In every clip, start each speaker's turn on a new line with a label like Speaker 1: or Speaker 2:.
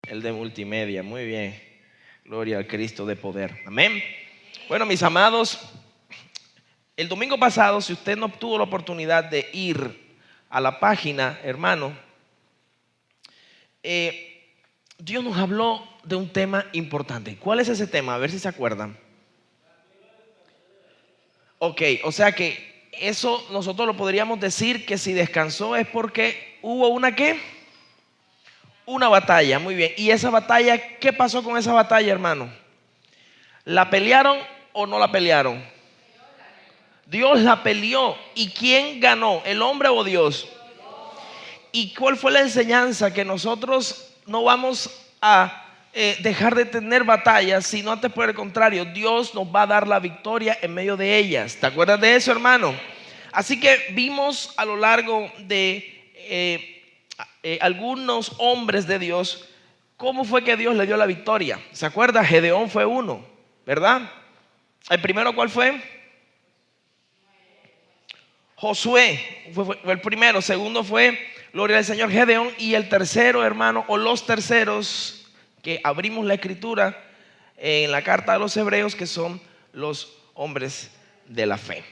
Speaker 1: El de multimedia, muy bien. Gloria al Cristo de poder. Amén. Bueno, mis amados, el domingo pasado, si usted no tuvo la oportunidad de ir a la página, hermano, Dios nos habló de un tema importante. ¿Cuál es ese tema? A ver si se acuerdan. Ok, o sea que eso nosotros lo podríamos decir que si descansó es porque hubo una ¿qué? Una batalla, muy bien. ¿Y esa batalla, qué pasó con esa batalla, hermano? ¿La pelearon o no la pelearon? Dios la peleó. ¿Y quién ganó? ¿El hombre o Dios? ¿Y cuál fue la enseñanza? Que nosotros no vamos a dejar de tener batallas, sino antes por el contrario, Dios nos va a dar la victoria en medio de ellas. ¿Te acuerdas de eso, hermano? Así que vimos a lo largo de algunos hombres de Dios cómo fue que Dios le dio la victoria. ¿Se acuerda? Gedeón fue uno, ¿verdad? ¿El primero cuál fue? Josué fue el primero. Segundo fue, gloria al Señor, Gedeón. Y el tercero, hermano, o los terceros, que abrimos la escritura en la carta a los hebreos, que son los hombres de la fe.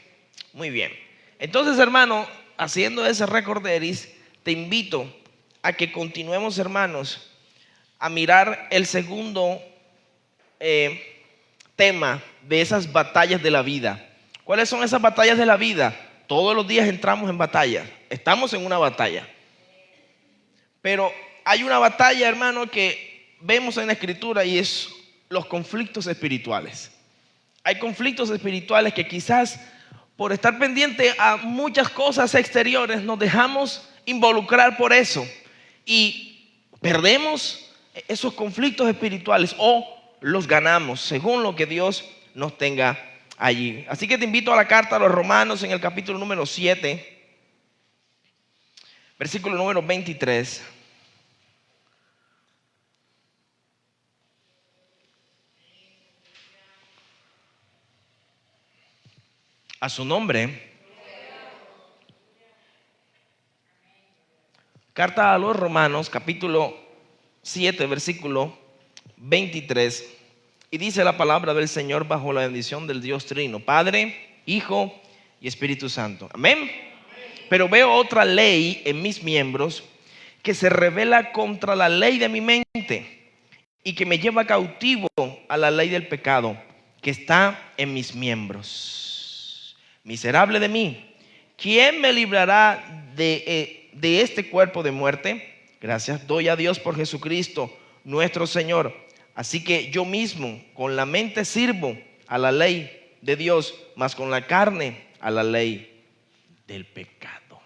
Speaker 1: Muy bien. Entonces, hermano, haciendo ese recorderis, te invito a que continuemos, hermanos, a mirar el segundo tema de esas batallas de la vida. ¿Cuáles son esas batallas de la vida? Todos los días entramos en batalla. Estamos en una batalla. Pero hay una batalla, hermano, que vemos en la escritura y es los conflictos espirituales. Hay conflictos espirituales que quizás por estar pendiente a muchas cosas exteriores nos dejamos involucrar por eso y perdemos esos conflictos espirituales o los ganamos según lo que Dios nos tenga allí. Así que te invito a la carta a los Romanos en el capítulo número 7, versículo número 23. A su nombre. Carta a los Romanos, capítulo 7, versículo 23. Y dice la palabra del Señor bajo la bendición del Dios Trino, Padre, Hijo y Espíritu Santo. Amén. Pero veo otra ley en mis miembros que se revela contra la ley de mi mente y que me lleva cautivo a la ley del pecado que está en mis miembros. Miserable de mí, ¿quién me librará de este cuerpo de muerte? Gracias doy a Dios por Jesucristo nuestro Señor. Así que yo mismo con la mente sirvo a la ley de Dios, mas con la carne a la ley del pecado.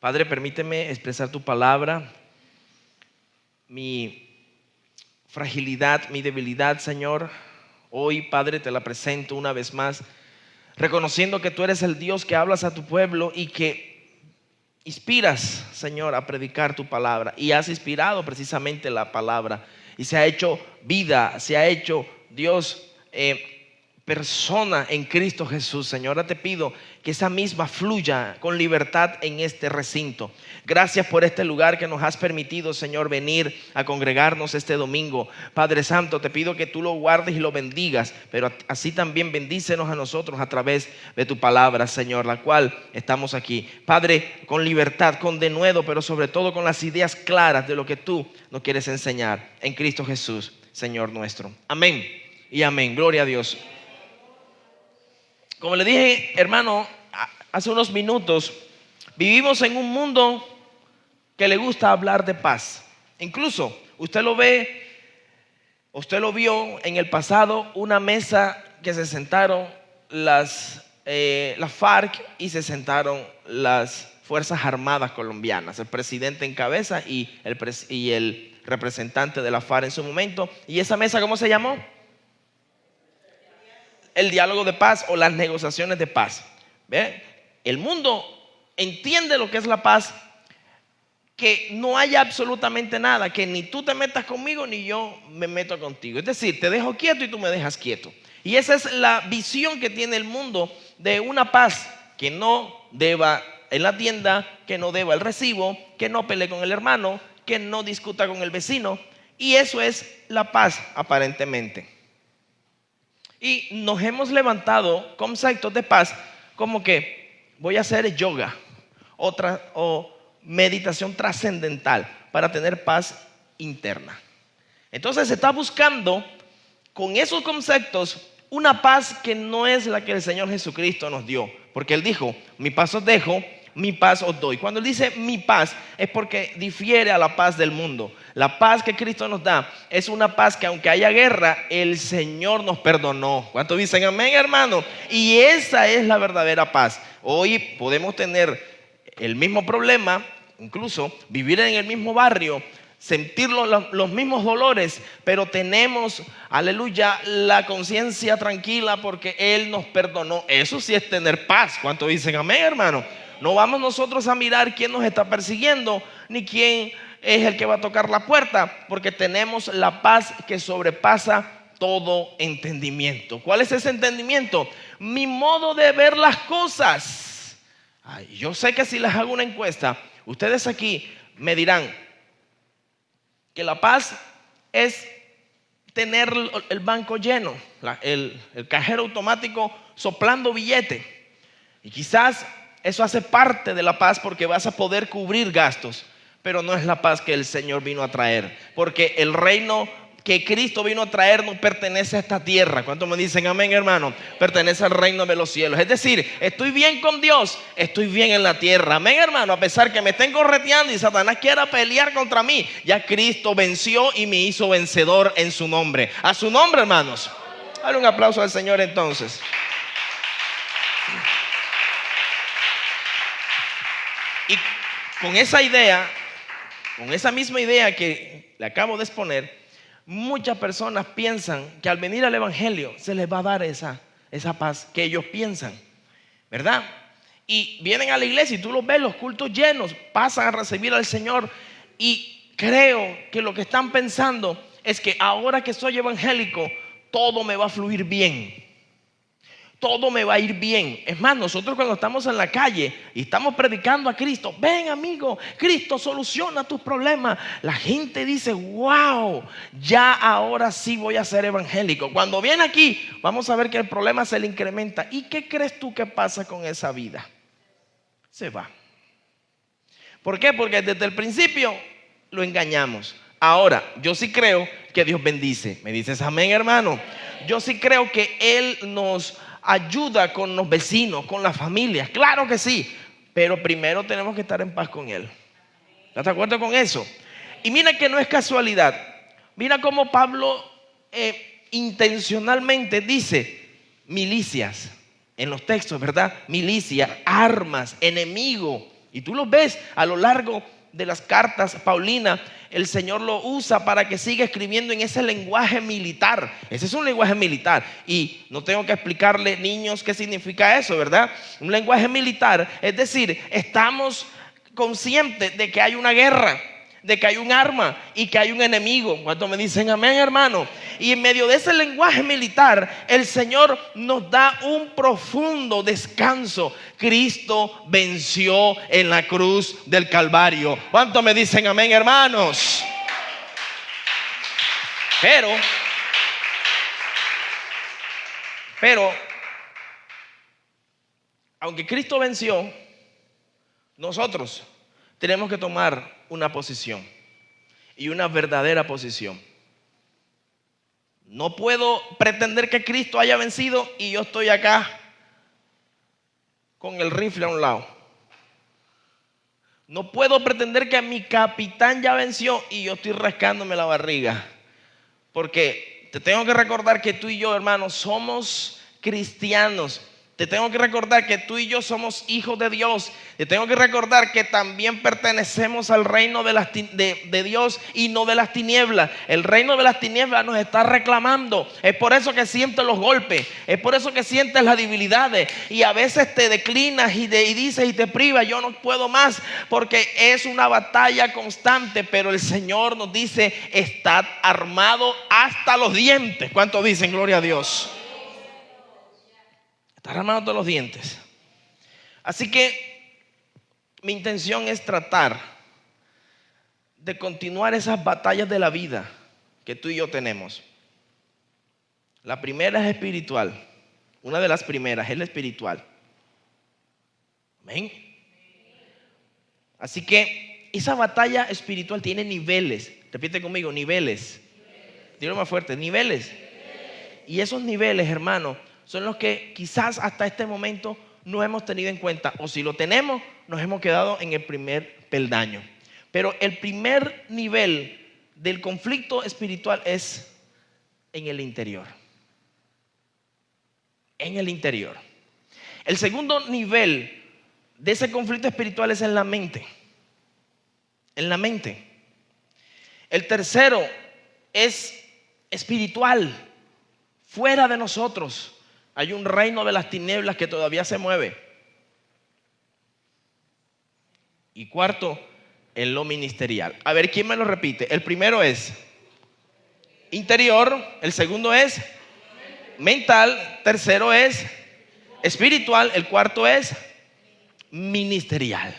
Speaker 1: Padre, permíteme expresar tu palabra. Mi fragilidad, mi debilidad, Señor, hoy, Padre, te la presento una vez más, reconociendo que tú eres el Dios que hablas a tu pueblo y que inspiras, Señor, a predicar tu palabra. Y has inspirado precisamente la palabra y se ha hecho vida, se ha hecho Dios persona en Cristo Jesús. Señor, ahora te pido que esa misma fluya con libertad en este recinto. Gracias por este lugar que nos has permitido, Señor, venir a congregarnos este domingo. Padre Santo, te pido que tú lo guardes y lo bendigas, pero así también bendícenos a nosotros a través de tu palabra, Señor, la cual estamos aquí. Padre, con libertad, con denuedo, pero sobre todo con las ideas claras de lo que tú nos quieres enseñar en Cristo Jesús, Señor nuestro. Amén y amén. Gloria a Dios. Como le dije, hermano, hace unos minutos, vivimos en un mundo que le gusta hablar de paz. Incluso usted lo vio en el pasado, una mesa que se sentaron las FARC y se sentaron las Fuerzas Armadas colombianas, el presidente en cabeza y el representante de la FARC en su momento. ¿Y esa mesa cómo se llamó? El diálogo de paz o las negociaciones de paz. ¿Ve? El mundo entiende lo que es la paz, que no haya absolutamente nada, que ni tú te metas conmigo ni yo me meto contigo. Es decir, te dejo quieto y tú me dejas quieto. Y esa es la visión que tiene el mundo de una paz que no deba en la tienda, que no deba el recibo, que no pelee con el hermano, que no discuta con el vecino. Y eso es la paz, aparentemente. Y nos hemos levantado conceptos de paz como que voy a hacer yoga o meditación trascendental para tener paz interna. Entonces se está buscando con esos conceptos una paz que no es la que el Señor Jesucristo nos dio. Porque Él dijo, mi paz os dejo, mi paz os doy. Cuando Él dice mi paz es porque difiere a la paz del mundo. La paz que Cristo nos da es una paz que aunque haya guerra, el Señor nos perdonó. ¿Cuántos dicen amén, hermano? Y esa es la verdadera paz. Hoy podemos tener el mismo problema, incluso vivir en el mismo barrio, sentir los mismos dolores, pero tenemos, aleluya, la conciencia tranquila porque Él nos perdonó. Eso sí es tener paz. ¿Cuántos dicen amén, hermano? No vamos nosotros a mirar quién nos está persiguiendo, ni quién es el que va a tocar la puerta, porque tenemos la paz que sobrepasa todo entendimiento. ¿Cuál es ese entendimiento? Mi modo de ver las cosas. Ay, yo sé que si les hago una encuesta, ustedes aquí me dirán que la paz es tener el banco lleno, el cajero automático soplando billete. Y quizás eso hace parte de la paz porque vas a poder cubrir gastos, pero no es la paz que el Señor vino a traer, porque el reino que Cristo vino a traer no pertenece a esta tierra. ¿Cuántos me dicen amén, hermano? Pertenece al reino de los cielos. Es decir, estoy bien con Dios, estoy bien en la tierra. Amén, hermano. A pesar que me estén correteando y Satanás quiera pelear contra mí, ya Cristo venció y me hizo vencedor en su nombre. A su nombre, hermanos. Dale un aplauso al Señor entonces. Y con esa idea, con esa misma idea que le acabo de exponer, muchas personas piensan que al venir al evangelio se les va a dar esa paz que ellos piensan, ¿verdad? Y vienen a la iglesia y tú los ves, los cultos llenos, pasan a recibir al Señor y creo que lo que están pensando es que ahora que soy evangélico todo me va a fluir bien. Todo me va a ir bien. Es más, nosotros cuando estamos en la calle y estamos predicando a Cristo, ven amigo, Cristo soluciona tus problemas. La gente dice, wow, ya ahora sí voy a ser evangélico. Cuando viene aquí, vamos a ver que el problema se le incrementa. ¿Y qué crees tú que pasa con esa vida? Se va. ¿Por qué? Porque desde el principio lo engañamos. Ahora, yo sí creo que Dios bendice. ¿Me dices amén, hermano? Yo sí creo que Él nos ayuda con los vecinos, con las familias. Claro que sí, pero primero tenemos que estar en paz con Él. ¿Estás de acuerdo con eso? Y mira que no es casualidad. Mira cómo Pablo intencionalmente dice milicias en los textos, ¿verdad? Milicia, armas, enemigo. Y tú lo ves a lo largo de las cartas paulinas. El Señor lo usa para que siga escribiendo en ese lenguaje militar. Ese es un lenguaje militar. Y no tengo que explicarle, niños, qué significa eso, ¿verdad? Un lenguaje militar, es decir, estamos conscientes de que hay una guerra, de que hay un arma y que hay un enemigo. ¿Cuántos me dicen amén, hermano? Y en medio de ese lenguaje militar, el Señor nos da un profundo descanso. Cristo venció en la cruz del Calvario. ¿Cuántos me dicen amén, hermanos? Pero aunque Cristo venció, nosotros tenemos que tomar una posición, y una verdadera posición. No puedo pretender que Cristo haya vencido y yo estoy acá con el rifle a un lado. No puedo pretender que mi capitán ya venció y yo estoy rascándome la barriga. Porque te tengo que recordar que tú y yo, hermanos, somos cristianos. Te tengo que recordar que tú y yo somos hijos de Dios. Te tengo que recordar que también pertenecemos al reino de Dios y no de las tinieblas. El reino de las tinieblas nos está reclamando. Es por eso que sientes los golpes. Es por eso que sientes las debilidades. Y a veces te declinas y dices y te privas. Yo no puedo más, porque es una batalla constante. Pero el Señor nos dice, estad armado hasta los dientes. ¿Cuántos dicen gloria a Dios? Estar armado todos los dientes. Así que mi intención es tratar de continuar esas batallas de la vida que tú y yo tenemos. La primera es espiritual. Una de las primeras es la espiritual. Amén. Así que esa batalla espiritual tiene niveles. Repite conmigo, niveles. Dilo más fuerte, niveles. Y esos niveles, hermano, son los que quizás hasta este momento no hemos tenido en cuenta. O si lo tenemos, nos hemos quedado en el primer peldaño. Pero el primer nivel del conflicto espiritual es en el interior. En el interior. El segundo nivel de ese conflicto espiritual es en la mente. En la mente. El tercero es espiritual. Fuera de nosotros hay un reino de las tinieblas que todavía se mueve. Y cuarto, en lo ministerial. A ver, ¿quién me lo repite? El primero es interior, el segundo es mental, tercero es espiritual, el cuarto es ministerial.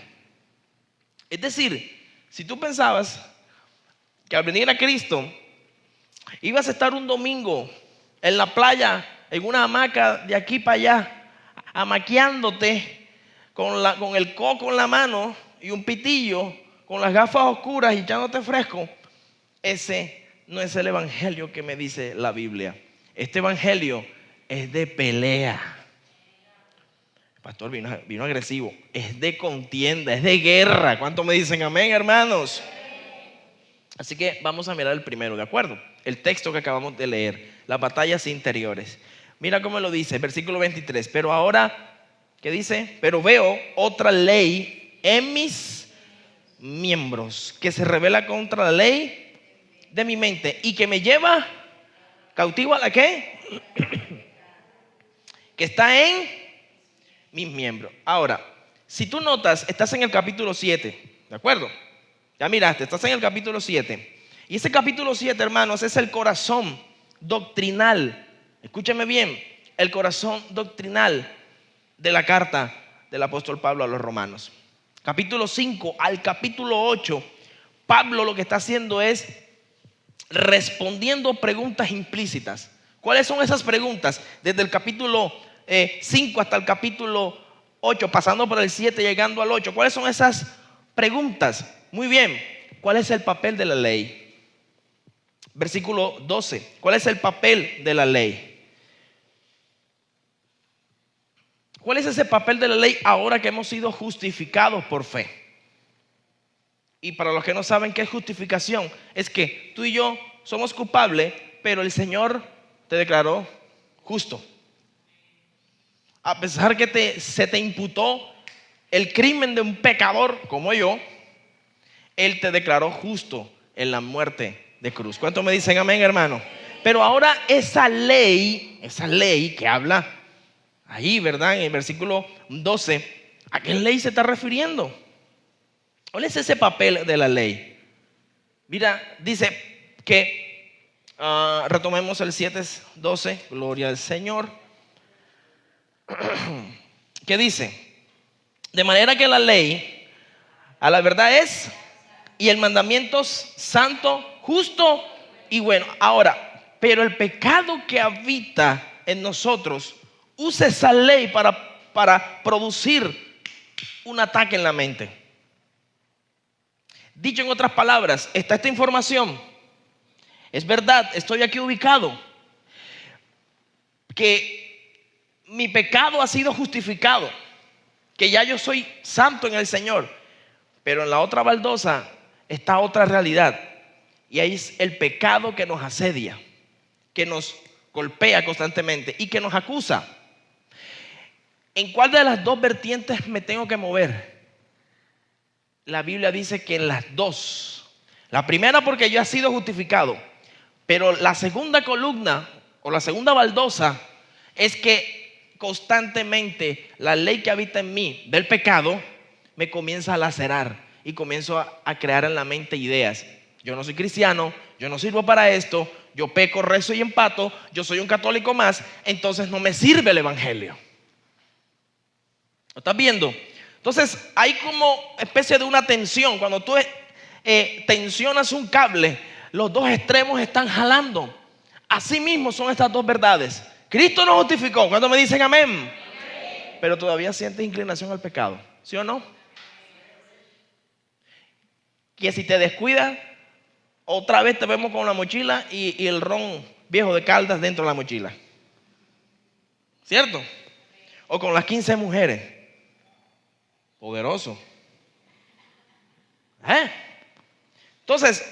Speaker 1: Es decir, si tú pensabas que al venir a Cristo ibas a estar un domingo en la playa, en una hamaca de aquí para allá, amaqueándote con el coco en la mano y un pitillo, con las gafas oscuras y echándote fresco, ese no es el evangelio que me dice la Biblia. Este evangelio es de pelea. El pastor vino agresivo. Es de contienda, es de guerra. ¿Cuántos me dicen amén, hermanos? Así que vamos a mirar el primero, ¿de acuerdo? El texto que acabamos de leer, las batallas interiores. Mira cómo lo dice, versículo 23. Pero ahora, ¿qué dice? Pero veo otra ley en mis miembros que se revela contra la ley de mi mente y que me lleva cautivo a la ¿qué? Que está en mis miembros. Ahora, si tú notas, estás en el capítulo 7, ¿de acuerdo? Ya miraste, estás en el capítulo 7. Y ese capítulo 7, hermanos, es el corazón doctrinal. Escúchame bien, el corazón doctrinal de la carta del apóstol Pablo a los romanos. Capítulo 5 al capítulo 8, Pablo lo que está haciendo es respondiendo preguntas implícitas. ¿Cuáles son esas preguntas? Desde el capítulo 5 hasta el capítulo 8, pasando por el 7, llegando al 8. ¿Cuáles son esas preguntas? Muy bien, ¿cuál es el papel de la ley? Versículo 12, ¿cuál es el papel de la ley? ¿Cuál es ese papel de la ley ahora que hemos sido justificados por fe? Y para los que no saben qué es justificación, es que tú y yo somos culpables, pero el Señor te declaró justo. A pesar que se te imputó el crimen de un pecador como yo, Él te declaró justo en la muerte de cruz. ¿Cuántos me dicen amén, hermano? Pero ahora esa ley que habla ahí, ¿verdad? En el versículo 12, ¿a qué ley se está refiriendo? ¿Cuál es ese papel de la ley? Mira, dice que, retomemos el 7:12, gloria al Señor. ¿Qué dice? De manera que la ley a la verdad es, y el mandamiento santo, justo y bueno. Ahora, pero el pecado que habita en nosotros usa esa ley para producir un ataque en la mente. Dicho en otras palabras, está esta información. Es verdad, estoy aquí ubicado, que mi pecado ha sido justificado, que ya yo soy santo en el Señor, pero en la otra baldosa está otra realidad, y ahí es el pecado que nos asedia, que nos golpea constantemente y que nos acusa. ¿En cuál de las dos vertientes me tengo que mover? La Biblia dice que en las dos. La primera porque yo he sido justificado, pero la segunda columna o la segunda baldosa es que constantemente la ley que habita en mí del pecado me comienza a lacerar y comienzo a crear en la mente ideas. Yo no soy cristiano, yo no sirvo para esto, yo peco, rezo y empato, yo soy un católico más, entonces no me sirve el evangelio. ¿Lo estás viendo? Entonces hay como especie de una tensión cuando tú tensionas un cable, los dos extremos están jalando. Así mismo son estas dos verdades. Cristo nos justificó. ¿Cuándo me dicen amén? Amén. Pero todavía sientes inclinación al pecado, ¿sí o no? Que si te descuidas, otra vez te vemos con la mochila y el ron viejo de Caldas dentro de la mochila, ¿cierto? O con las 15 mujeres. Poderoso. Entonces,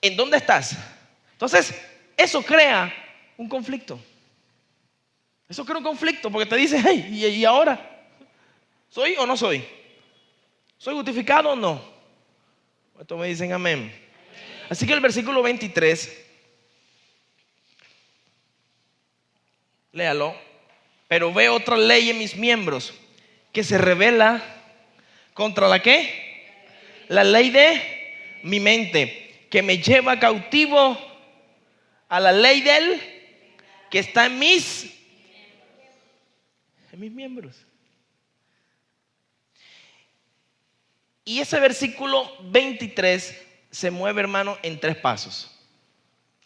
Speaker 1: ¿en dónde estás? Entonces, eso crea un conflicto. Eso crea un conflicto porque te dice, hey, ¿y ahora? ¿Soy o no soy? ¿Soy justificado o no? Esto me dicen amén. Así que el versículo 23, léalo. Pero veo otra ley en mis miembros que se revela contra la ¿qué? La ley de mi mente, que me lleva cautivo a la ley del que está en mis miembros. Y ese versículo 23 se mueve, hermano, en 3 pasos.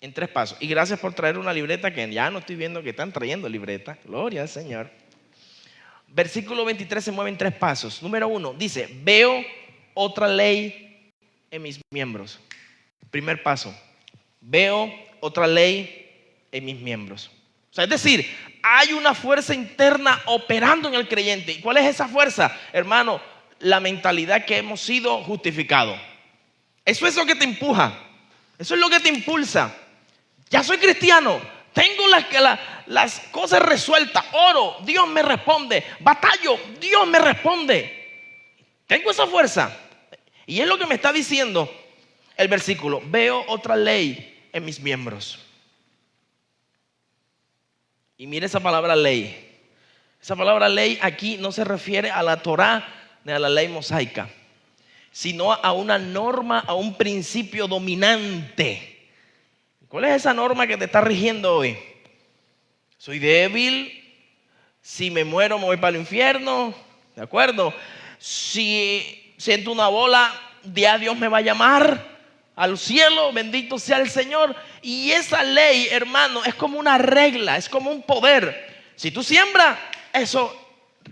Speaker 1: En 3 pasos. Y gracias por traer una libreta, que ya no estoy viendo que están trayendo libreta. Gloria al Señor. Versículo 23 se mueve en 3 pasos. Número 1, dice, veo otra ley en mis miembros. Primer paso, veo otra ley en mis miembros. O sea, es decir, hay una fuerza interna operando en el creyente. ¿Y cuál es esa fuerza? Hermano, la mentalidad que hemos sido justificados. Eso es lo que te empuja. Eso es lo que te impulsa. Ya soy cristiano. Tengo las cosas resueltas. Oro, Dios me responde. Batallo, Dios me responde. Tengo esa fuerza. Y es lo que me está diciendo el versículo. Veo otra ley en mis miembros. Y mire esa palabra ley. Esa palabra ley aquí no se refiere a la Torá ni a la ley mosaica, sino a una norma, a un principio dominante. ¿Cuál es esa norma que te está rigiendo hoy? Soy débil. Si me muero me voy para el infierno. ¿De acuerdo? Si siento una bola, ya Dios me va a llamar al cielo. Bendito sea el Señor. Y esa ley, hermano, es como una regla, es como un poder. Si tú siembras, eso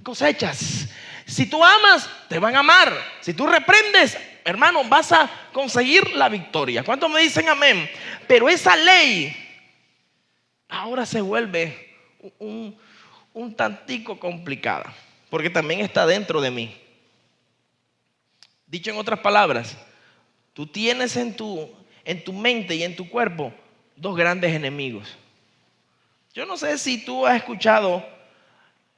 Speaker 1: cosechas. Si tú amas, te van a amar. Si tú reprendes, hermano, vas a conseguir la victoria. ¿Cuántos me dicen amén? Pero esa ley ahora se vuelve un tantico complicada, porque también está dentro de mí. Dicho en otras palabras, tú tienes en tu mente y en tu cuerpo 2 grandes enemigos. Yo no sé si tú has escuchado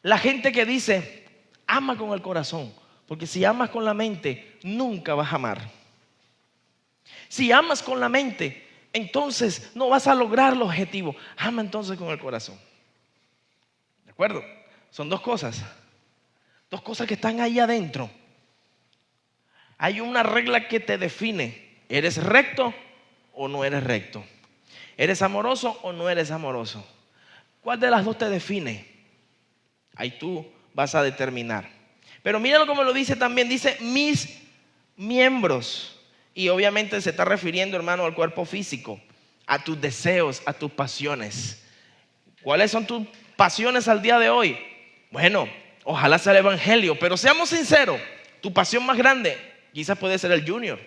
Speaker 1: la gente que dice, ama con el corazón, porque si amas con la mente, nunca vas a amar. Si amas con la mente, entonces no vas a lograr el objetivo. Ama entonces con el corazón. ¿De acuerdo? Son 2 cosas. 2 cosas que están ahí adentro. Hay una regla que te define. ¿Eres recto o no eres recto? ¿Eres amoroso o no eres amoroso? ¿Cuál de las 2 te define? Ahí tú vas a determinar. Pero míralo como lo dice también. Dice mis miembros. Y obviamente se está refiriendo, hermano, al cuerpo físico, a tus deseos, a tus pasiones. ¿Cuáles son tus pasiones al día de hoy? Bueno, ojalá sea el evangelio. Pero seamos sinceros, tu pasión más grande quizás puede ser el Junior,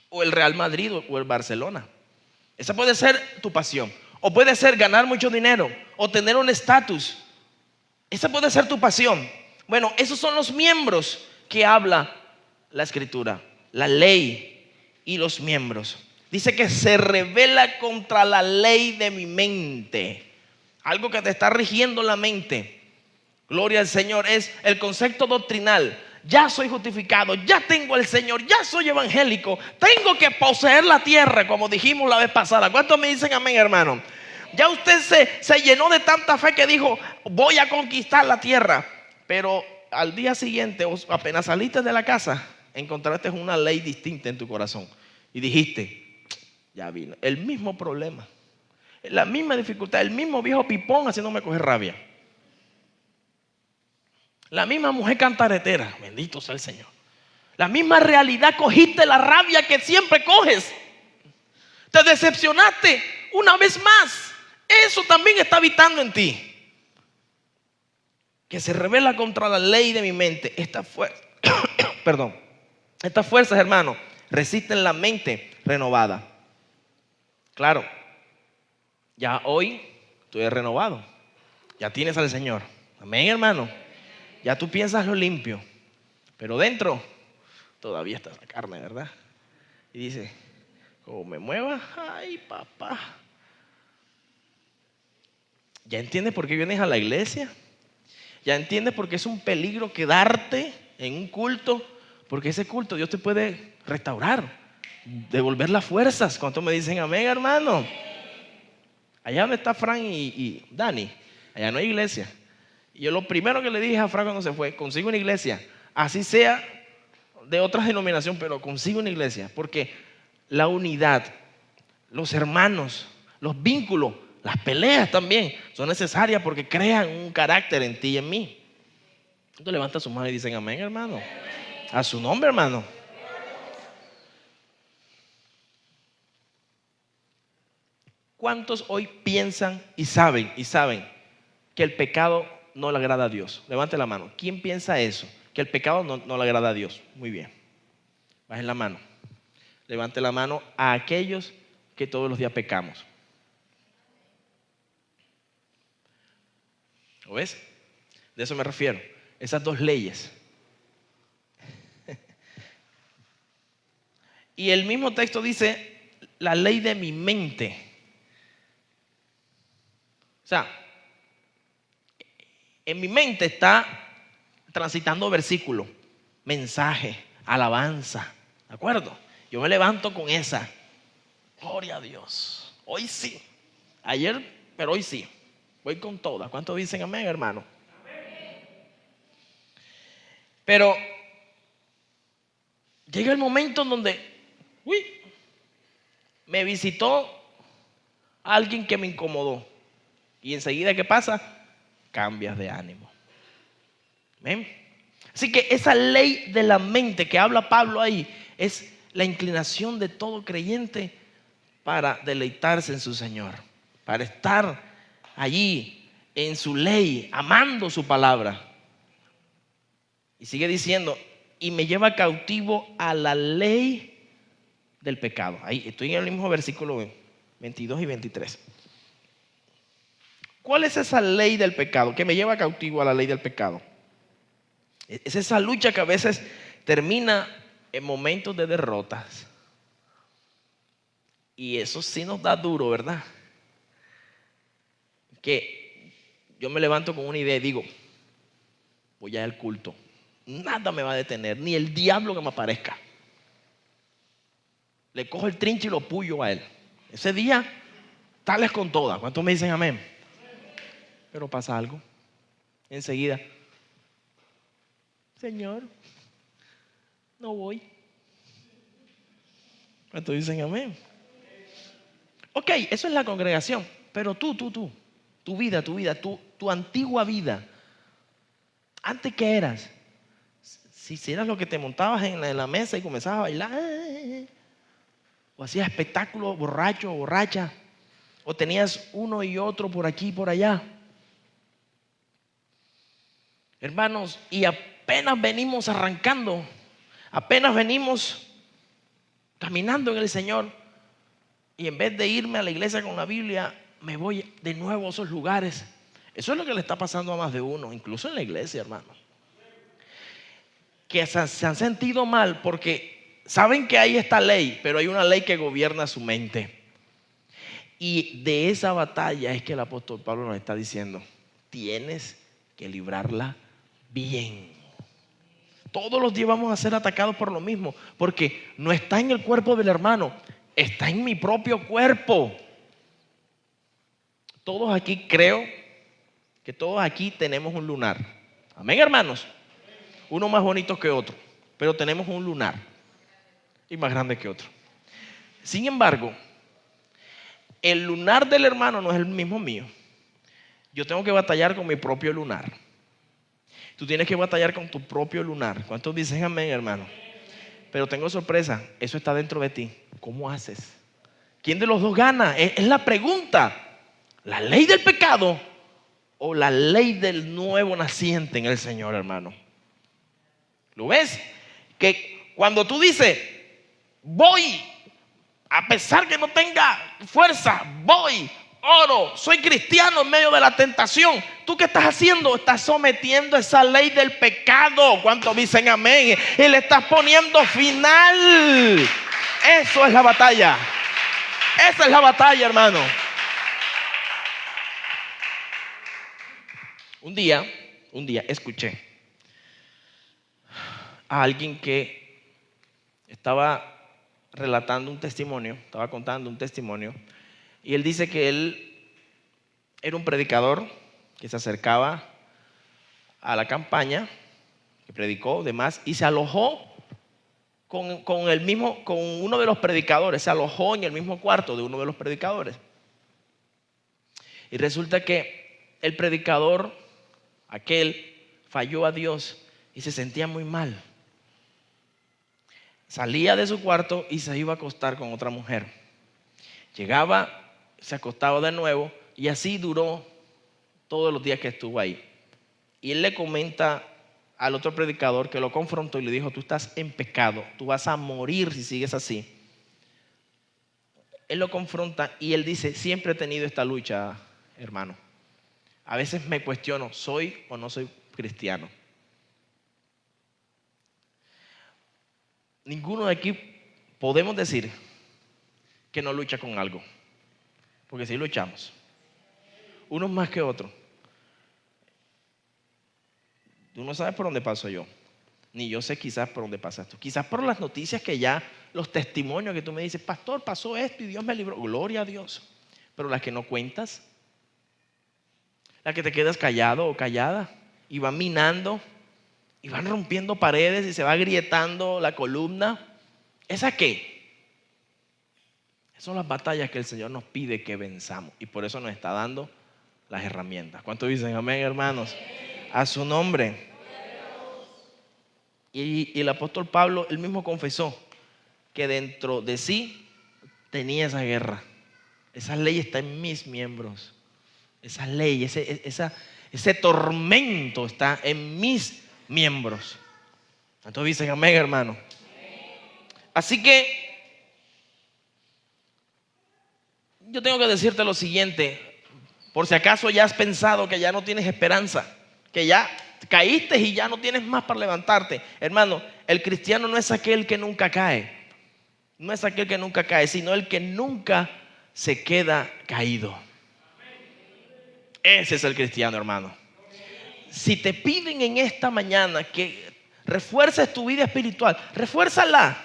Speaker 1: o el Real Madrid, o el Barcelona. Esa puede ser tu pasión. O puede ser ganar mucho dinero, o tener un estatus. Esa puede ser tu pasión. Bueno, esos son los miembros que habla la Escritura. La ley y los miembros. Dice que se revela contra la ley de mi mente. Algo que te está rigiendo la mente. Gloria al Señor. Es el concepto doctrinal. Ya soy justificado, ya tengo al Señor, ya soy evangélico. Tengo que poseer la tierra, como dijimos la vez pasada. ¿Cuántos me dicen amén, hermano? Ya usted se llenó de tanta fe que dijo, voy a conquistar la tierra. Pero al día siguiente, apenas saliste de la casa, encontraste una ley distinta en tu corazón. Y dijiste, ya vino, el mismo problema, la misma dificultad, el mismo viejo pipón haciéndome coger rabia. La misma mujer cantaretera, bendito sea el Señor. La misma realidad, cogiste la rabia que siempre coges. Te decepcionaste una vez más. Eso también está habitando en ti. Que se revela contra la ley de mi mente. Estas fuerzas, hermano, resisten la mente renovada. Claro, ya hoy tú eres renovado. Ya tienes al Señor. Amén, hermano. Ya tú piensas lo limpio. Pero dentro todavía está la carne, ¿verdad? Y dice, como me mueva, ay papá. ¿Ya entiendes por qué vienes a la iglesia? ¿Ya entiendes por qué es un peligro quedarte en un culto? Porque ese culto Dios te puede restaurar, devolver las fuerzas. ¿Cuántos me dicen amén, hermano? Allá donde está Fran y Dani, allá no hay iglesia. Y yo lo primero que le dije a Fran cuando se fue, consigo una iglesia, así sea de otra denominación, pero consigo una iglesia. Porque la unidad, los hermanos, los vínculos, las peleas también son necesarias porque crean un carácter en ti y en mí. Entonces levanta su mano y dicen amén, hermano. A su nombre, hermano. ¿Cuántos hoy piensan y saben que el pecado no le agrada a Dios? Levante la mano. ¿Quién piensa eso? Que el pecado no le agrada a Dios. Muy bien. Bajen la mano. Levante la mano a aquellos que todos los días pecamos. ¿Lo ves? De eso me refiero. Esas dos leyes. Y el mismo texto dice, la ley de mi mente. O sea, en mi mente está transitando versículos, mensaje, alabanza. ¿De acuerdo? Yo me levanto con esa. Gloria a Dios. Hoy sí. Ayer, pero hoy sí. Voy con todas. ¿Cuántos dicen amén, hermano? Amén. Pero llega el momento en donde me visitó alguien que me incomodó. Y enseguida, ¿qué pasa? Cambias de ánimo. ¿Ven? Así que esa ley de la mente que habla Pablo ahí es la inclinación de todo creyente para deleitarse en su Señor, para estar allí en su ley, amando su palabra. Y sigue diciendo, y me lleva cautivo a la ley del pecado. Ahí estoy en el mismo versículo 22 y 23. ¿Cuál es esa ley del pecado que me lleva cautivo a la ley del pecado? Es esa lucha que a veces termina en momentos de derrotas. Y eso sí nos da duro, ¿verdad? Que yo me levanto con una idea y digo, voy a ir al culto. Nada me va a detener, ni el diablo que me aparezca. Le cojo el trinche y lo puyo a él. Ese día, tales con todas. ¿Cuántos me dicen amén? Pero pasa algo. Enseguida, Señor, no voy. ¿Cuántos dicen amén? Ok, eso es la congregación. Pero tu vida, tu antigua vida. ¿Antes qué eras? Si eras lo que te montabas en la mesa y comenzabas a bailar, o hacías espectáculos borracho o borracha, o tenías uno y otro por aquí y por allá. Hermanos, y apenas venimos arrancando, apenas venimos caminando en el Señor, y en vez de irme a la iglesia con la Biblia, me voy de nuevo a esos lugares. Eso es lo que le está pasando a más de uno, incluso en la iglesia, hermano. Que se han sentido mal porque saben que hay esta ley, pero hay una ley que gobierna su mente. Y de esa batalla es que el apóstol Pablo nos está diciendo, tienes que librarla bien. Todos los días vamos a ser atacados por lo mismo, porque no está en el cuerpo del hermano, está en mi propio cuerpo. Todos aquí, creo que todos aquí tenemos un lunar. Amén, hermanos. Uno más bonito que otro, pero tenemos un lunar y más grande que otro. Sin embargo, el lunar del hermano no es el mismo mío. Yo tengo que batallar con mi propio lunar. Tú tienes que batallar con tu propio lunar. ¿Cuántos dicen amén, hermano? Pero tengo sorpresa, eso está dentro de ti. ¿Cómo haces? ¿Quién de los dos gana? Es la pregunta. ¿La ley del pecado o la ley del nuevo naciente en el Señor, hermano? ¿Lo ves? Que cuando tú dices, voy, a pesar que no tenga fuerza, voy, oro, soy cristiano en medio de la tentación. ¿Tú qué estás haciendo? Estás sometiendo esa ley del pecado. ¿Cuántos dicen amén? Y le estás poniendo final. Eso es la batalla. Esa es la batalla, hermano. Un día escuché a alguien que estaba relatando un testimonio, estaba contando un testimonio, y él dice que él era un predicador que se acercaba a la campaña, que predicó, demás, y se alojó con uno de los predicadores, se alojó en el mismo cuarto de uno de los predicadores. Y resulta que el predicador, aquel, falló a Dios y se sentía muy mal. Salía de su cuarto y se iba a acostar con otra mujer. Llegaba, se acostaba de nuevo y así duró todos los días que estuvo ahí. Y él le comenta al otro predicador que lo confrontó y le dijo: tú estás en pecado, tú vas a morir si sigues así. Él lo confronta y él dice: siempre he tenido esta lucha, hermano. A veces me cuestiono, ¿soy o no soy cristiano? Ninguno de aquí podemos decir que no lucha con algo, porque sí luchamos, unos más que otros. Tú no sabes por dónde paso yo, ni yo sé quizás por dónde pasas tú. Quizás por las noticias que ya, los testimonios que tú me dices: pastor, pasó esto y Dios me libró. Gloria a Dios. Pero las que no cuentas, las que te quedas callado o callada y van minando y van rompiendo paredes y se va agrietando la columna. ¿Esa qué? Esas son las batallas que el Señor nos pide que venzamos, y por eso nos está dando las herramientas. ¿Cuántos dicen amén, hermanos? A su nombre. Y el apóstol Pablo, él mismo confesó que dentro de sí tenía esa guerra. Esa ley está en mis miembros. Esa ley, ese tormento está en mis miembros. Entonces dicen amén, hermano. Así que yo tengo que decirte lo siguiente, por si acaso ya has pensado que ya no tienes esperanza, que ya caíste y ya no tienes más para levantarte. Hermano, el cristiano no es aquel que nunca cae, no es aquel que nunca cae, sino el que nunca se queda caído. Ese es el cristiano, hermano. Si te piden en esta mañana que refuerces tu vida espiritual, refuérzala.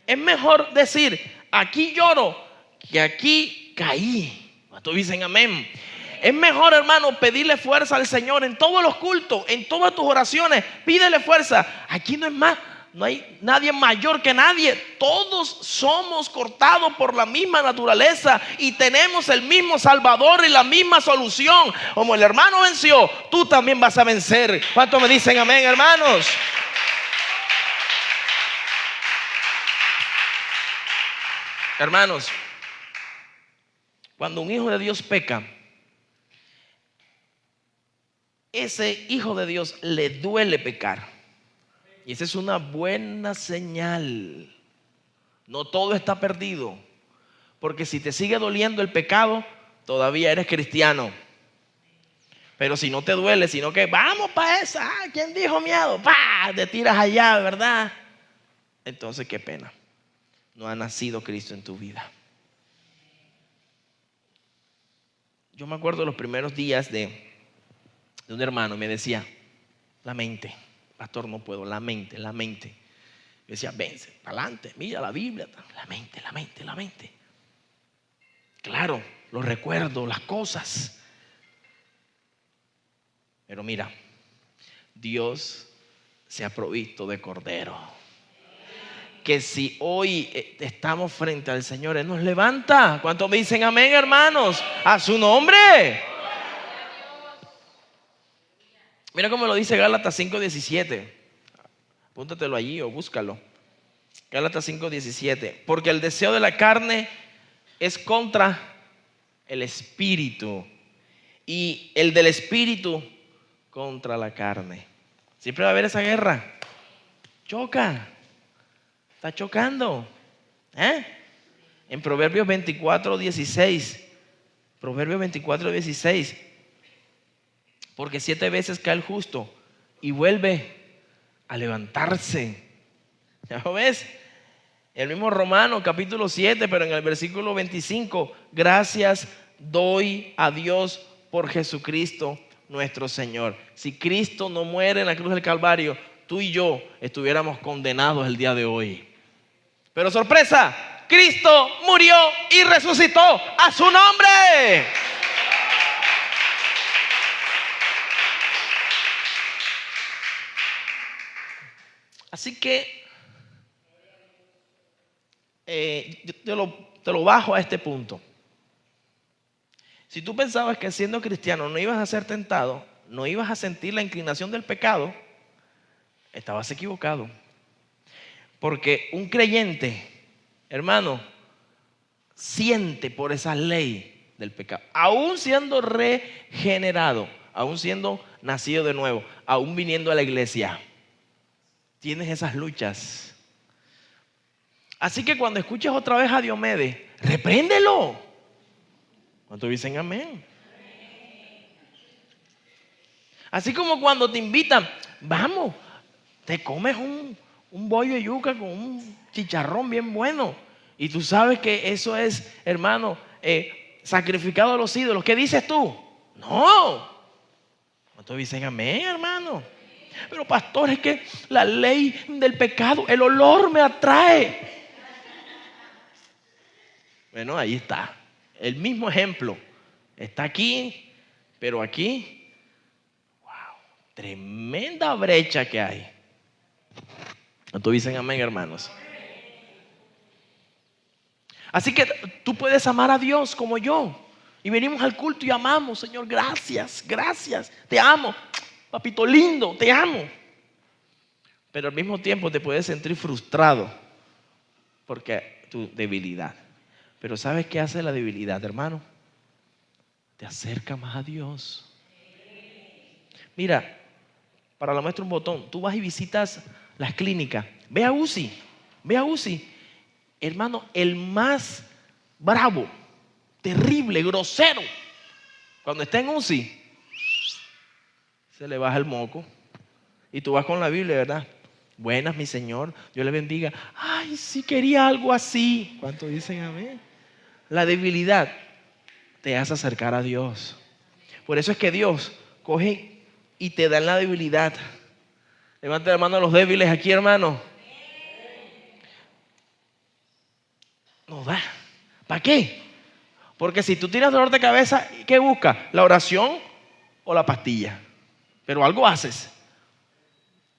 Speaker 1: Es mejor decir: aquí lloro que aquí caí. ¿Cuántos dicen amén? Es mejor, hermano, pedirle fuerza al Señor en todos los cultos, en todas tus oraciones. Pídele fuerza. Aquí no es más, no hay nadie mayor que nadie. Todos somos cortados por la misma naturaleza y tenemos el mismo Salvador y la misma solución. Como el hermano venció, tú también vas a vencer. ¿Cuántos me dicen amén, hermanos? Hermanos, cuando un hijo de Dios peca, ese hijo de Dios le duele pecar. Y esa es una buena señal. No todo está perdido, porque si te sigue doliendo el pecado, todavía eres cristiano. Pero si no te duele, sino que vamos para esa, ¿quién dijo miedo? Te tiras allá, ¿verdad? Entonces qué pena, no ha nacido Cristo en tu vida. Yo me acuerdo de los primeros días de un hermano, me decía: la mente, pastor, no puedo, la mente. Yo decía: vence, para adelante, mira la Biblia. La mente. Claro, los recuerdos, las cosas. Pero mira, Dios se ha provisto de cordero, que si hoy estamos frente al Señor, Él nos levanta. ¿Cuántos me dicen amén, hermanos? A su nombre. Mira cómo lo dice Gálatas 5:17. Apúntatelo allí o búscalo. Gálatas 5:17. Porque el deseo de la carne es contra el espíritu y el del espíritu contra la carne. Siempre va a haber esa guerra. Choca. Está chocando. En Proverbios 24:16. Proverbios 24:16. Porque 7 veces cae el justo y vuelve a levantarse. ¿Ya lo ves? El mismo Romano capítulo 7, pero en el versículo 25. Gracias doy a Dios por Jesucristo nuestro Señor. Si Cristo no muere en la cruz del Calvario, tú y yo estuviéramos condenados el día de hoy. Pero sorpresa, Cristo murió y resucitó. ¡A su nombre! Así que yo te lo bajo a este punto. Si tú pensabas que siendo cristiano no ibas a ser tentado, no ibas a sentir la inclinación del pecado, estabas equivocado. Porque un creyente, hermano, siente por esa ley del pecado, aún siendo regenerado, aún siendo nacido de nuevo, aún viniendo a la iglesia, tienes esas luchas. Así que cuando escuches otra vez a Diomedes, repréndelo. ¿Cuántos dicen amén? Así como cuando te invitan, vamos, te comes un bollo de yuca con un chicharrón bien bueno. Y tú sabes que eso es, hermano, sacrificado a los ídolos. ¿Qué dices tú? No. ¿Cuántos dicen amén, hermano? Pero pastor, es que la ley del pecado, el olor me atrae. Bueno, ahí está. El mismo ejemplo. Está aquí, pero aquí, wow, tremenda brecha que hay. ¿Cuántos dicen amén, hermanos? Así que tú puedes amar a Dios como yo. Y venimos al culto y amamos, Señor, gracias, gracias. Te amo, papito lindo, te amo. Pero al mismo tiempo te puedes sentir frustrado porque tu debilidad. Pero ¿sabes qué hace la debilidad, hermano? Te acerca más a Dios. Mira, para la muestra un botón, tú vas y visitas las clínicas. Ve a UCI. Hermano, el más bravo, terrible, grosero, cuando está en UCI, se le baja el moco. Y tú vas con la Biblia, ¿verdad? Buenas, mi Señor, Dios le bendiga. Ay, sí quería algo así. ¿Cuánto dicen amén? La debilidad te hace acercar a Dios. Por eso es que Dios coge y te da en la debilidad. Levanta la mano a los débiles aquí, hermano. Nos da. ¿Para qué? Porque si tú tienes dolor de cabeza, ¿qué buscas? ¿La oración o la pastilla? Pero algo haces.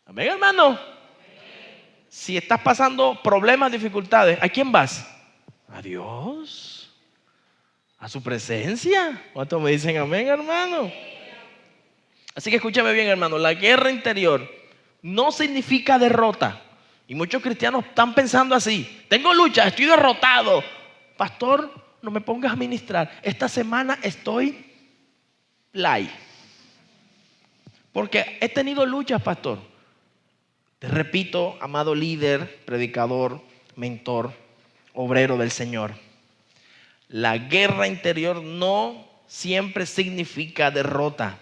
Speaker 1: Amén, hermano. Si estás pasando problemas, dificultades, ¿a quién vas? A Dios. A su presencia. ¿Cuántos me dicen amén, hermano? Así que escúchame bien, hermano. La guerra interior no significa derrota. Y muchos cristianos están pensando así. Tengo lucha, estoy derrotado. Pastor, no me pongas a ministrar. Esta semana estoy light. Porque he tenido luchas, pastor. Te repito, amado líder, predicador, mentor, obrero del Señor. La guerra interior no siempre significa derrota.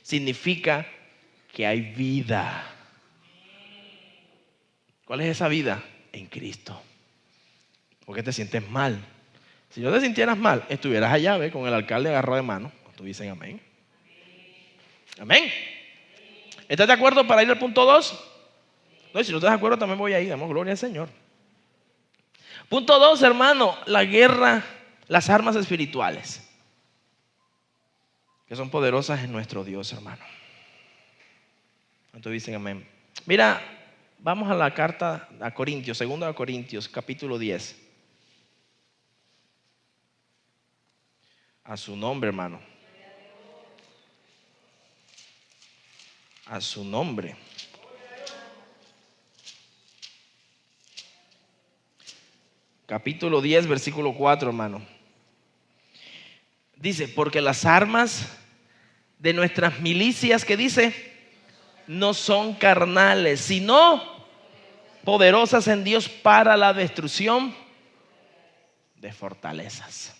Speaker 1: Significa que hay vida. ¿Cuál es esa vida? En Cristo. ¿Por qué te sientes mal? Si no te sintieras mal, estuvieras allá, ¿ve? Con el alcalde agarrado de mano. ¿Tú dicen amén? Amén. ¿Estás de acuerdo para ir al punto 2? No, y si no estás de acuerdo, también voy a ir. Damos gloria al Señor. Punto 2, hermano. La guerra, las armas espirituales, que son poderosas en nuestro Dios, hermano. ¿Cuántos dicen amén? Mira, vamos a la carta a Corintios, 2 Corintios, capítulo 10. A su nombre, hermano. A su nombre. capítulo 10, versículo 4, hermano. Dice, porque las armas de nuestras milicias, ¿qué dice? No son carnales, sino poderosas en Dios para la destrucción de fortalezas.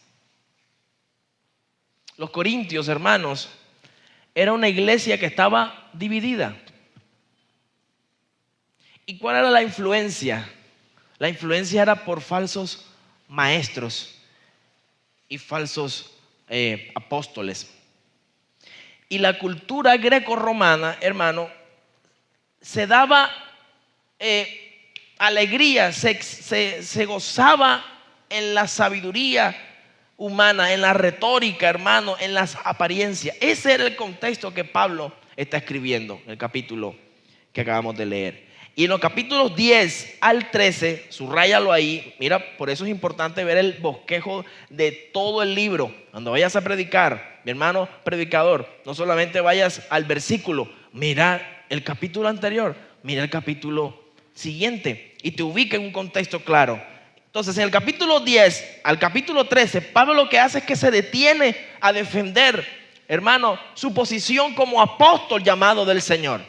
Speaker 1: Los corintios, hermanos, era una iglesia que estaba dividida. ¿Y cuál era la influencia? La influencia era por falsos maestros y falsos apóstoles. Y la cultura greco-romana, hermano, se daba alegría, se gozaba en la sabiduría humana, en la retórica, hermano, en las apariencias. Ese era el contexto que Pablo está escribiendo en el capítulo que acabamos de leer. Y en los capítulos 10 al 13, subráyalo ahí, mira, por eso es importante ver el bosquejo de todo el libro. Cuando vayas a predicar, mi hermano predicador, no solamente vayas al versículo, mira el capítulo anterior, mira el capítulo siguiente y te ubica en un contexto claro. Entonces, en el capítulo 10 al capítulo 13, Pablo lo que hace es que se detiene a defender, hermano, su posición como apóstol llamado del Señor.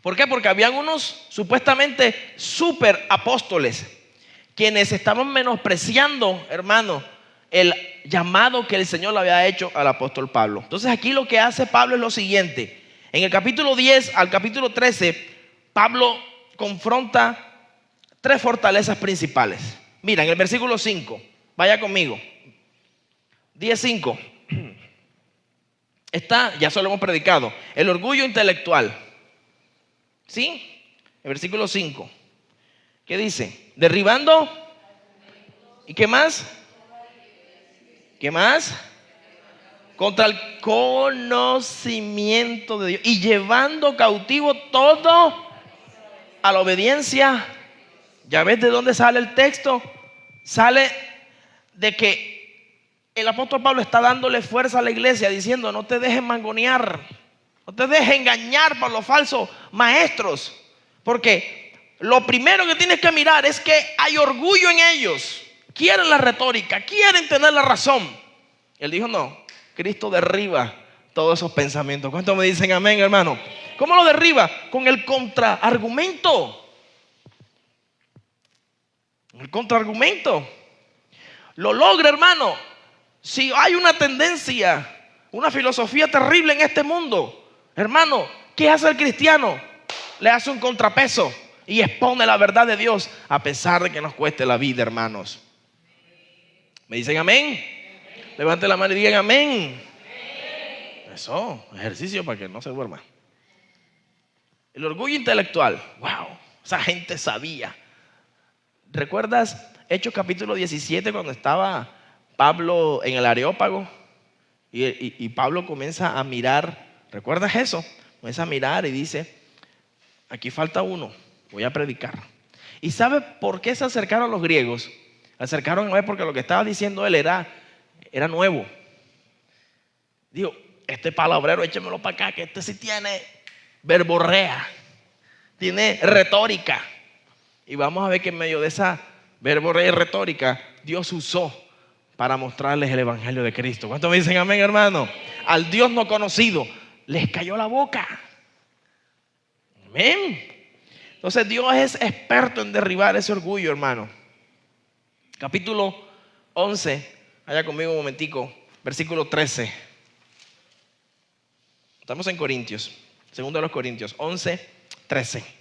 Speaker 1: ¿Por qué? Porque habían unos supuestamente super apóstoles quienes estaban menospreciando, hermano, el llamado que el Señor le había hecho al apóstol Pablo. Entonces aquí lo que hace Pablo es lo siguiente. En el capítulo 10 al capítulo 13, Pablo confronta tres fortalezas principales. Mira, en el versículo 5, vaya conmigo. 10:5. Está, ya solo hemos predicado, el orgullo intelectual. ¿Sí? El versículo 5. ¿Qué dice? Derribando. ¿Y qué más? ¿Qué más? Contra el conocimiento de Dios. Y llevando cautivo todo a la obediencia. ¿Ya ves de dónde sale el texto? Sale de que el apóstol Pablo está dándole fuerza a la iglesia diciendo: no te dejes mangonear, no te dejes engañar por los falsos maestros, porque lo primero que tienes que mirar es que hay orgullo en ellos. Quieren la retórica, quieren tener la razón. Él dijo: no, Cristo derriba todos esos pensamientos. ¿Cuántos me dicen amén, hermano? ¿Cómo lo derriba? Con el contraargumento. El contraargumento lo logra, hermano. Si hay una tendencia, una filosofía terrible en este mundo, hermano, ¿qué hace el cristiano? Le hace un contrapeso y expone la verdad de Dios, a pesar de que nos cueste la vida, hermanos. ¿Me dicen amén? Levanten la mano y digan amén. Eso, ejercicio para que no se duerma. El orgullo intelectual. Wow, esa gente sabía. ¿Recuerdas Hechos capítulo 17 cuando estaba Pablo en el Areópago? Y Pablo comienza a mirar. ¿Recuerdas eso? Comienza a mirar y dice: aquí falta uno, voy a predicar. ¿Y sabe por qué se acercaron los griegos? Se acercaron a él porque lo que estaba diciendo él era nuevo. Digo, este palabrero, échemelo para acá, que este sí tiene verborrea, tiene retórica. Y vamos a ver que en medio de esa verborrea y retórica, Dios usó para mostrarles el evangelio de Cristo. ¿Cuántos me dicen amén, hermano? Al Dios no conocido les cayó la boca. Amén. Entonces Dios es experto en derribar ese orgullo, hermano. Capítulo 11, vaya conmigo un momentico, versículo 13. Estamos en Corintios, segundo de los Corintios, 11, 13.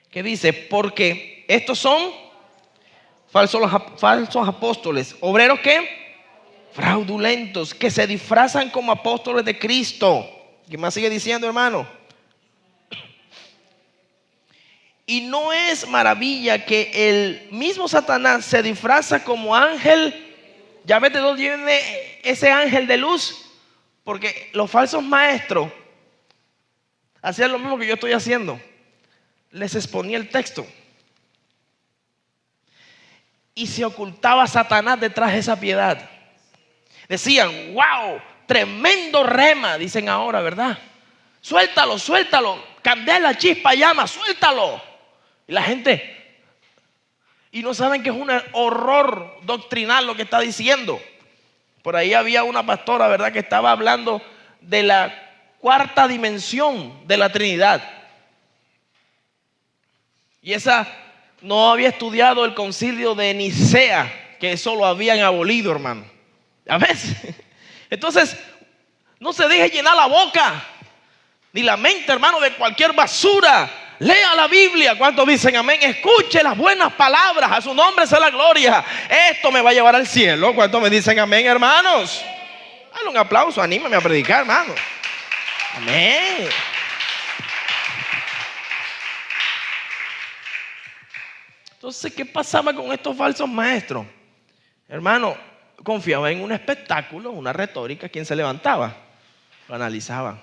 Speaker 1: ¿Qué dice? Porque estos son falsos apóstoles, obreros que fraudulentos, que se disfrazan como apóstoles de Cristo. ¿Qué más sigue diciendo, hermano? Y no es maravilla que el mismo Satanás se disfraza como ángel. ¿Ya ves de dónde viene ese ángel de luz? Porque los falsos maestros hacían lo mismo que yo estoy haciendo. Les exponía el texto y se ocultaba Satanás detrás de esa piedad. Decían: wow, tremendo rema, dicen ahora, ¿verdad? Suéltalo, suéltalo. candela, chispa, llama, suéltalo. Y la gente, y no saben que es un horror doctrinal lo que está diciendo. Por ahí había una pastora, ¿verdad?, que estaba hablando de la cuarta dimensión de la Trinidad. Y esa no había estudiado el concilio de Nicea, que eso lo habían abolido, hermano. ¿A veces? Entonces, no se deje llenar la boca ni la mente, hermano, de cualquier basura. Lea la Biblia. ¿Cuántos dicen amén? Escuche las buenas palabras. A su nombre sea la gloria. Esto me va a llevar al cielo. ¿Cuántos me dicen amén, hermanos? Dale un aplauso, anímame a predicar, hermano. Amén. Entonces, ¿qué pasaba con estos falsos maestros? Hermano, confiaba en un espectáculo, una retórica. ¿Quién se levantaba? Lo analizaban.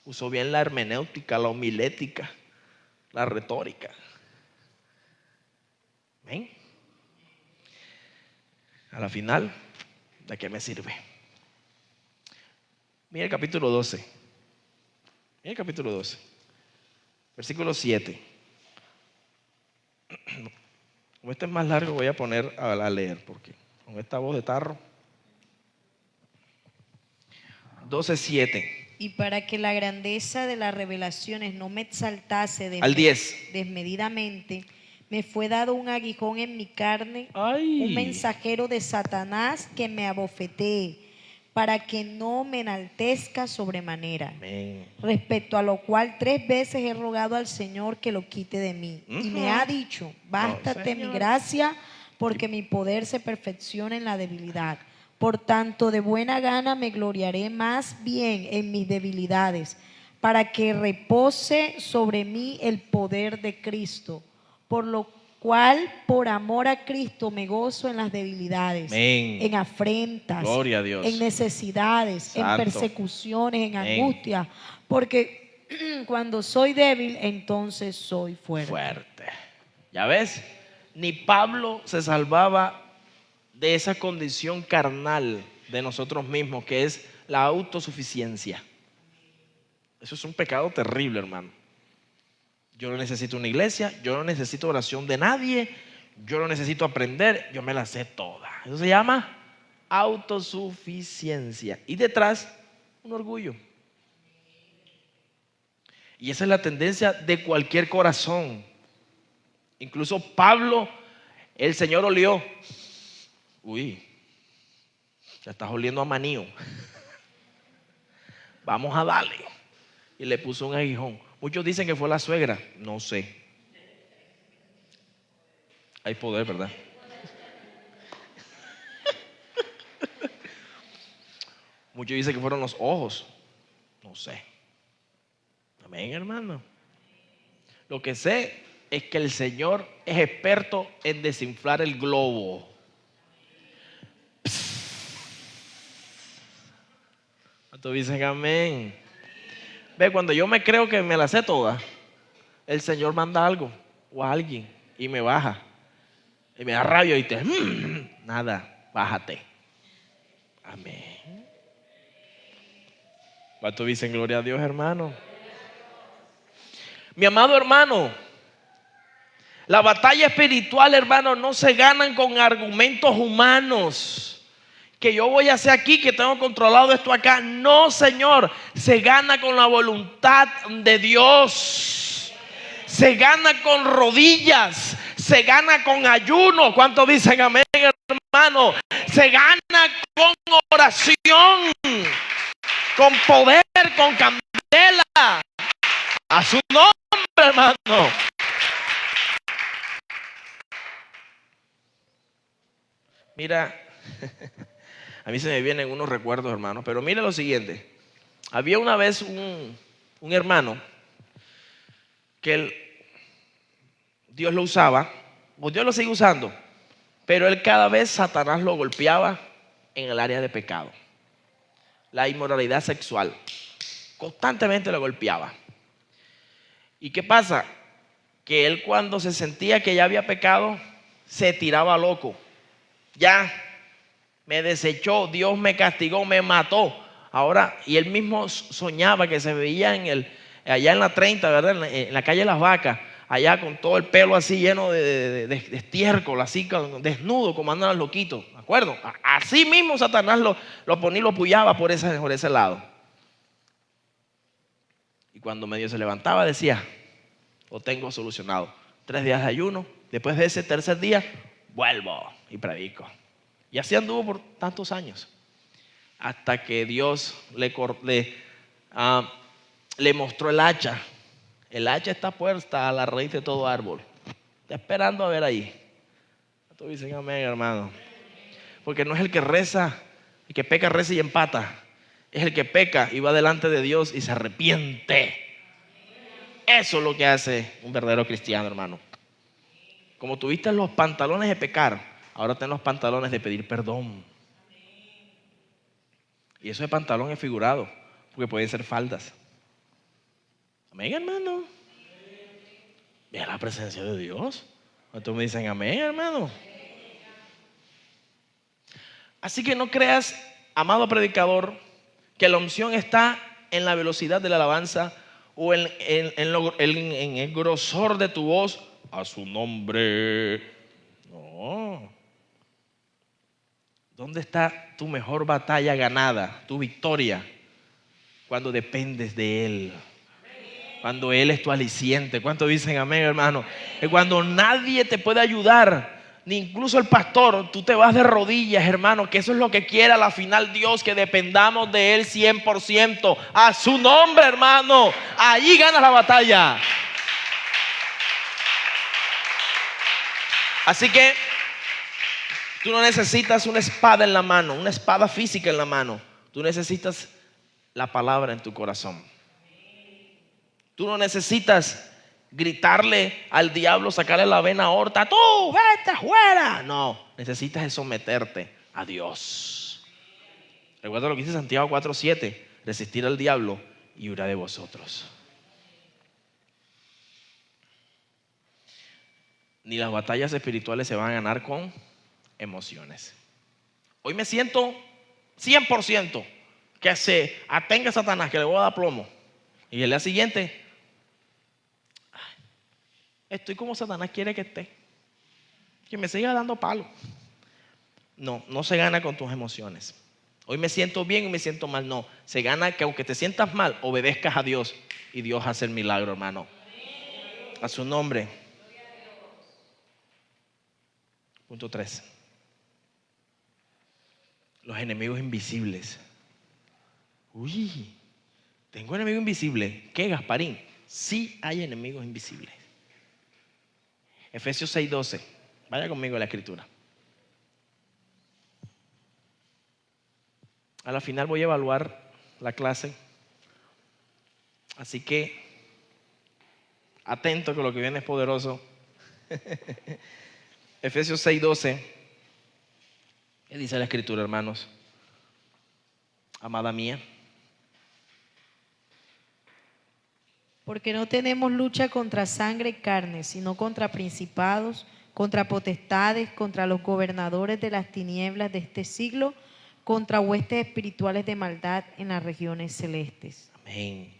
Speaker 1: Usó bien la hermenéutica, la homilética, la retórica. ¿Ven? A la final, ¿de qué me sirve? Mira el capítulo 12. Mira el capítulo 12. Versículo 7. Como este es más largo, voy a poner a leer, porque con esta voz de tarro. 12:7.
Speaker 2: Y para que la grandeza de las revelaciones no me exaltase
Speaker 1: al 10.
Speaker 2: desmedidamente, me fue dado un aguijón en mi carne,
Speaker 1: Ay.
Speaker 2: un mensajero de Satanás que me abofetee, para que no me enaltezca sobremanera.
Speaker 1: Amén.
Speaker 2: Respecto a lo cual 3 veces he rogado al Señor que lo quite de mí. Y me ha dicho, bástate mi gracia, porque mi poder se perfecciona en la debilidad. Por tanto, de buena gana me gloriaré más bien en mis debilidades, para que repose sobre mí el poder de Cristo. Por lo cual, por amor a Cristo, me gozo en las debilidades,
Speaker 1: Amén.
Speaker 2: en afrentas,
Speaker 1: Gloria a Dios,
Speaker 2: en necesidades,
Speaker 1: Santo,
Speaker 2: en persecuciones, en
Speaker 1: Amén,
Speaker 2: angustia, porque cuando soy débil, entonces soy fuerte.
Speaker 1: Fuerte. ¿Ya ves? Ni Pablo se salvaba de esa condición carnal de nosotros mismos, que es la autosuficiencia. Eso es un pecado terrible, hermano. Yo no necesito una iglesia, yo no necesito oración de nadie, yo no necesito aprender, yo me la sé toda. Eso se llama autosuficiencia. Y detrás, un orgullo. Y esa es la tendencia de cualquier corazón. Incluso Pablo, el Señor olió. Uy, ya estás oliendo a manío. Vamos a darle. Y le puso un aguijón. Muchos dicen que fue la suegra. No sé. Hay poder, ¿verdad? Muchos dicen que fueron los ojos. No sé. Amén, hermano. Lo que sé es que el Señor es experto en desinflar el globo. ¿Cuántos dicen amén? Ve, cuando yo me creo que me la sé toda, el Señor manda algo o a alguien y me baja. Y me da rabia y te nada, bájate. Amén. ¿Cuántos dicen gloria a Dios, hermano? Mi amado hermano, la batalla espiritual, hermano, no se ganan con argumentos humanos. Que yo voy a hacer aquí, que tengo controlado esto acá. No, Señor, se gana con la voluntad de Dios. Se gana con rodillas, se gana con ayuno. ¿Cuántos dicen amén, hermano? Se gana con oración, con poder, con candela. A su nombre, hermano. Mira, a mí se me vienen unos recuerdos, hermano, pero mira lo siguiente. Había una vez un hermano que Dios lo usaba, o Dios lo sigue usando, pero él cada vez Satanás lo golpeaba en el área de pecado. La inmoralidad sexual. Constantemente lo golpeaba. ¿Y qué pasa? Que él, cuando se sentía que ya había pecado, se tiraba loco. Ya me desechó, Dios me castigó, me mató. Ahora, y él mismo soñaba que se veía en allá en la 30, ¿verdad? En la calle de las Vacas, allá con todo el pelo así lleno de estiércol, así desnudo, como andan los loquitos, ¿de acuerdo? Así mismo Satanás lo ponía y lo puyaba por ese lado. Y cuando medio se levantaba decía, lo tengo solucionado. 3 días de ayuno, después de ese tercer día, vuelvo y predico. Y así anduvo por tantos años, hasta que Dios le mostró el hacha. El hacha está puesta a la raíz de todo árbol. Está esperando a ver ahí. Todos dicen amén, hermano. Porque no es el que reza, el que peca, reza y empata. Es el que peca y va delante de Dios y se arrepiente. Eso es lo que hace un verdadero cristiano, hermano. Como tuviste los pantalones de pecar, ahora ten los pantalones de pedir perdón. Y eso de pantalón es figurado, porque pueden ser faldas. Amén, hermano. Ve la presencia de Dios. ¿Cuántos me dicen amén, hermano? Así que no creas, amado predicador, que la unción está en la velocidad de la alabanza o en el grosor de tu voz a su nombre. No. ¿Dónde está tu mejor batalla ganada, tu victoria? Cuando dependes de Él. Cuando Él es tu aliciente. ¿Cuántos dicen amén, hermano? Que cuando nadie te puede ayudar, ni incluso el pastor, tú te vas de rodillas, hermano, que eso es lo que quiere a la final Dios, que dependamos de Él 100%. A su nombre, hermano. Allí ganas la batalla. Así que tú no necesitas una espada en la mano, una espada física en la mano. Tú necesitas la palabra en tu corazón. Tú no necesitas gritarle al diablo, sacarle la vena aorta, tú, vete fuera. No, necesitas someterte a Dios. Recuerda lo que dice Santiago 4:7, resistir al diablo y huirá de vosotros. Ni las batallas espirituales se van a ganar con emociones. Hoy me siento 100% que se atenga a Satanás, que le voy a dar plomo. Y el día siguiente, estoy como Satanás quiere que esté, que me siga dando palo. No se gana con tus emociones. Hoy me siento bien y me siento mal. No, se gana que aunque te sientas mal, obedezcas a Dios y Dios hace el milagro, hermano. A su nombre. Punto 3. Los enemigos invisibles. Uy, tengo enemigo invisible. ¿Qué, Gasparín? Sí hay enemigos invisibles. Efesios 6:12. Vaya conmigo a la escritura. A la final voy a evaluar la clase. Así que atento que lo que viene es poderoso. Efesios 6:12. ¿Qué dice la escritura, hermanos? Amada mía.
Speaker 2: Porque no tenemos lucha contra sangre y carne, sino contra principados, contra potestades, contra los gobernadores de las tinieblas de este siglo, contra huestes espirituales de maldad en las regiones celestes.
Speaker 1: Amén.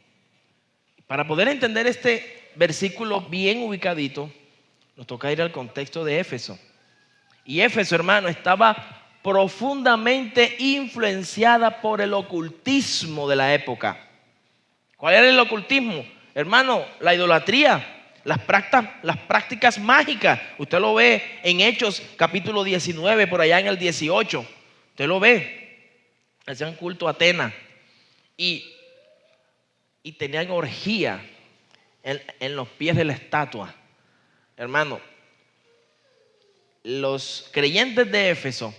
Speaker 1: Para poder entender este versículo bien ubicadito, nos toca ir al contexto de Éfeso. Y Éfeso, hermano, estaba profundamente influenciada por el ocultismo de la época. ¿Cuál era el ocultismo? Hermano, la idolatría, las prácticas mágicas. Usted lo ve en Hechos capítulo 19, por allá en el 18. Usted lo ve. Hacían culto a Atena y tenían orgía en los pies de la estatua. Hermano, los creyentes de Éfeso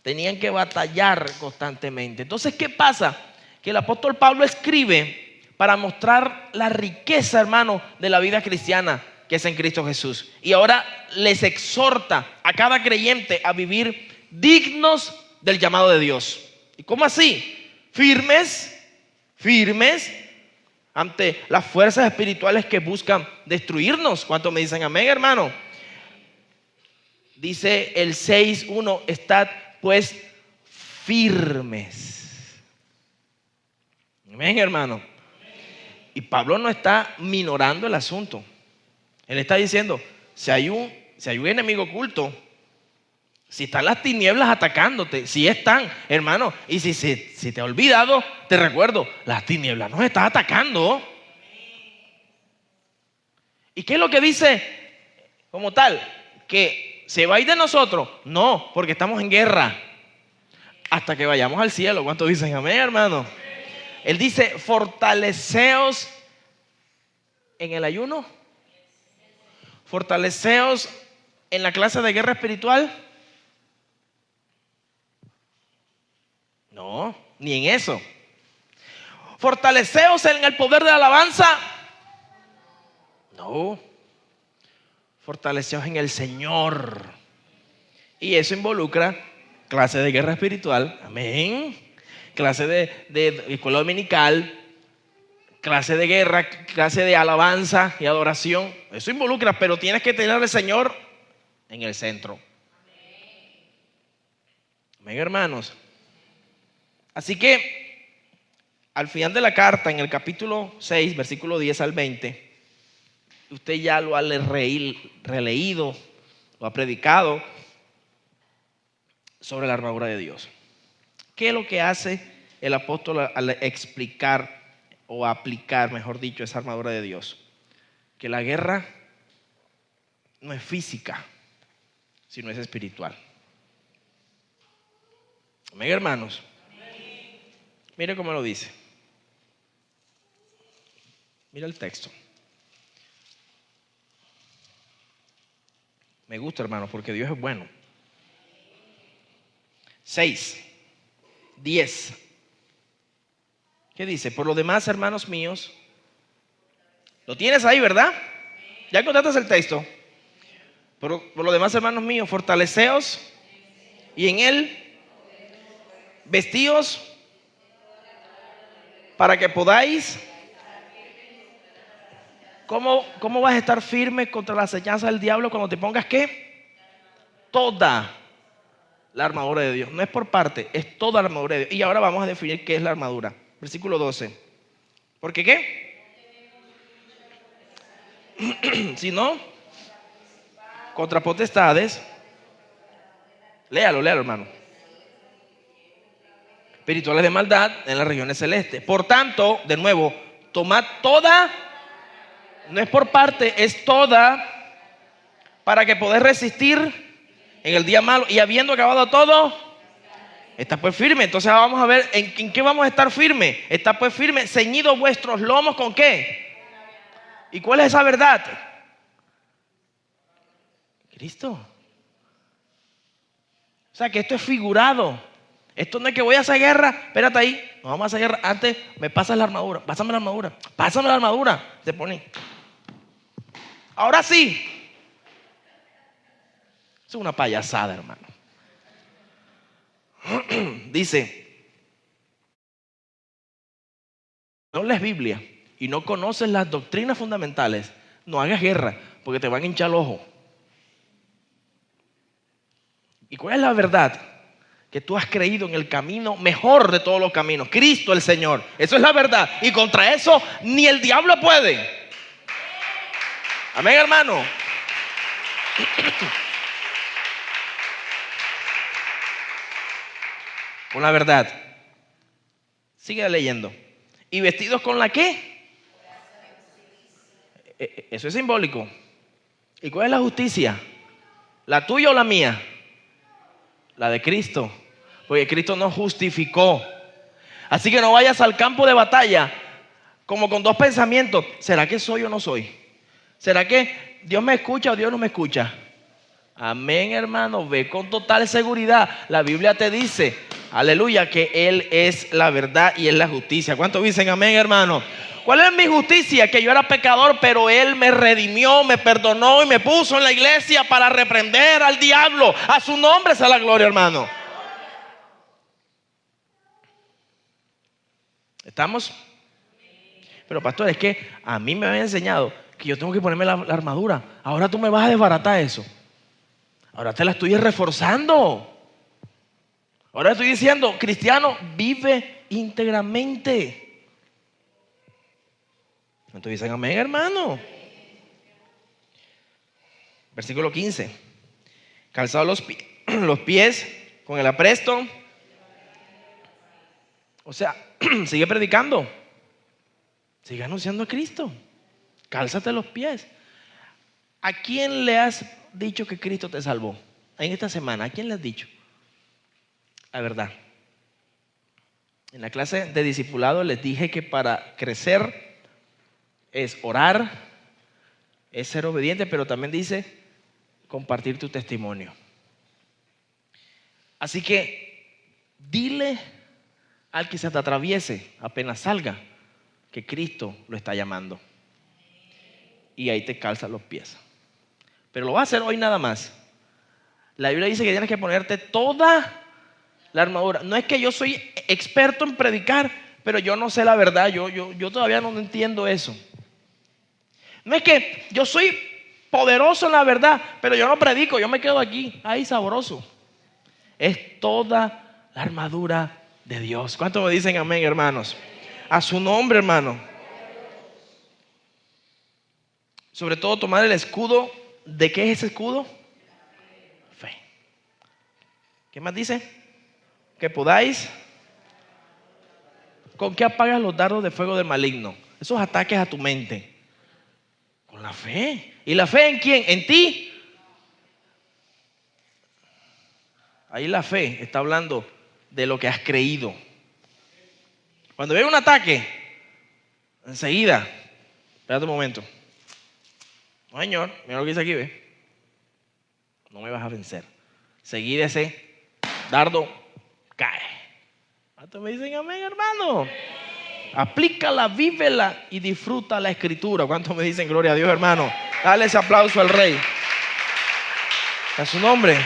Speaker 1: tenían que batallar constantemente. Entonces, ¿qué pasa? Que el apóstol Pablo escribe para mostrar la riqueza, hermano, de la vida cristiana que es en Cristo Jesús. Y ahora les exhorta a cada creyente a vivir dignos del llamado de Dios. ¿Y cómo así? Firmes ante las fuerzas espirituales que buscan destruirnos. ¿Cuántos me dicen amén, hermano? Dice el 6:1, estad pues firmes. Amén, hermano. Y Pablo no está minorando el asunto. Él está diciendo, si hay un enemigo oculto, si están las tinieblas atacándote, si están, hermano, y si te ha olvidado, te recuerdo, las tinieblas nos están atacando. ¿Y qué es lo que dice como tal? ¿Que se va a ir de nosotros? No, porque estamos en guerra hasta que vayamos al cielo. ¿Cuántos dicen amén, hermano? Él dice, fortaleceos en el ayuno, fortaleceos en la clase de guerra espiritual. No, ni en eso. Fortaleceos en el poder de la alabanza. No, fortaleceos en el Señor. Y eso involucra clase de guerra espiritual, amén. Clase de escuela dominical, clase de guerra, clase de alabanza y adoración. Eso involucra, pero tienes que tener al Señor en el centro. Amén, hermanos. Así que al final de la carta, en el capítulo 6, versículo 10 al 20, usted ya lo ha releído, lo ha predicado sobre la armadura de Dios. ¿Qué es lo que hace el apóstol al explicar o aplicar, mejor dicho, esa armadura de Dios? Que la guerra no es física, sino es espiritual. Amén, hermanos. Mire cómo lo dice. Mira el texto. Me gusta, hermanos, porque Dios es bueno. 6, 10. ¿Qué dice? Por lo demás, hermanos míos, lo tienes ahí, ¿verdad? Ya encontraste el texto. Por lo demás, hermanos míos, fortaleceos y en él vestíos para que podáis. ¿Cómo vas a estar firme contra la acechanza del diablo cuando te pongas qué? Toda la armadura de Dios. No es por parte, es toda la armadura de Dios. Y ahora vamos a definir qué es la armadura. Versículo 12. ¿Por qué qué? Si no, contra potestades. Léalo, hermano. Espirituales de maldad en las regiones celestes. Por tanto, de nuevo, tomad toda, no es por parte, es toda, para que podáis resistir en el día malo. Y habiendo acabado todo, está pues firme. Entonces vamos a ver en qué vamos a estar firme. Está pues firme, ceñidos vuestros lomos con qué. ¿Y cuál es esa verdad? Cristo. O sea que esto es figurado. Esto no es que voy a hacer guerra, espérate ahí, no vamos a hacer guerra. Antes me pasas la armadura, pásame la armadura. Se pone. Ahora sí. Es una payasada, hermano. Dice, no lees Biblia y no conoces las doctrinas fundamentales, no hagas guerra porque te van a hinchar el ojo. ¿Y cuál es la verdad? Que tú has creído en el camino mejor de todos los caminos, Cristo el Señor. Eso es la verdad. Y contra eso ni el diablo puede. Amén, hermano. Con la verdad. Sigue leyendo. ¿Y vestidos con la qué? Eso es simbólico. ¿Y cuál es la justicia? ¿La tuya o la mía? La de Cristo. Porque Cristo nos justificó. Así que no vayas al campo de batalla como con dos pensamientos. ¿Será que soy o no soy? ¿Será que Dios me escucha o Dios no me escucha? Amén, hermano. Ve con total seguridad. La Biblia te dice, aleluya, que Él es la verdad y es la justicia. ¿Cuántos dicen amén, hermano? ¿Cuál es mi justicia? Que yo era pecador, pero Él me redimió, me perdonó y me puso en la iglesia para reprender al diablo. A su nombre sea la gloria, hermano. ¿Estamos? Pero pastor, es que a mí me habían enseñado que yo tengo que ponerme la armadura. Ahora tú me vas a desbaratar eso. Ahora te la estoy reforzando. Ahora estoy diciendo, cristiano, vive íntegramente. Entonces dicen amén, hermano. Versículo 15. Calzados los pies con el apresto. O sea, sigue predicando. Sigue anunciando a Cristo. Cálzate los pies. ¿A quién le has dicho que Cristo te salvó? En esta semana, ¿a quién le has dicho? La verdad. En la clase de discipulado les dije que para crecer es orar, es ser obediente, pero también dice compartir tu testimonio. Así que dile al que se te atraviese apenas salga que Cristo lo está llamando. Y ahí te calza los pies. Pero lo vas a hacer hoy nada más. La Biblia dice que tienes que ponerte toda la armadura. No es que yo soy experto en predicar, pero yo no sé la verdad. Yo todavía no entiendo eso. No es que yo soy poderoso en la verdad, pero yo no predico, yo me quedo aquí, ahí sabroso. Es toda la armadura de Dios. ¿Cuántos me dicen amén, hermanos? A su nombre, hermano. Sobre todo tomar el escudo. ¿De qué es ese escudo? Fe. ¿Qué más dice? Que podáis. ¿Con qué apagas los dardos de fuego del maligno? Esos ataques a tu mente. Con la fe. ¿Y la fe en quién? ¿En ti? Ahí la fe está hablando de lo que has creído. Cuando viene un ataque, enseguida, espérate un momento. No, señor, mira lo que dice aquí, ve. No me vas a vencer. Seguida ese dardo cae. ¿Cuántos me dicen amén, hermano? Aplícala, vívela y disfruta la escritura. ¿Cuántos me dicen gloria a Dios, hermano? Dale ese aplauso al Rey. A su nombre.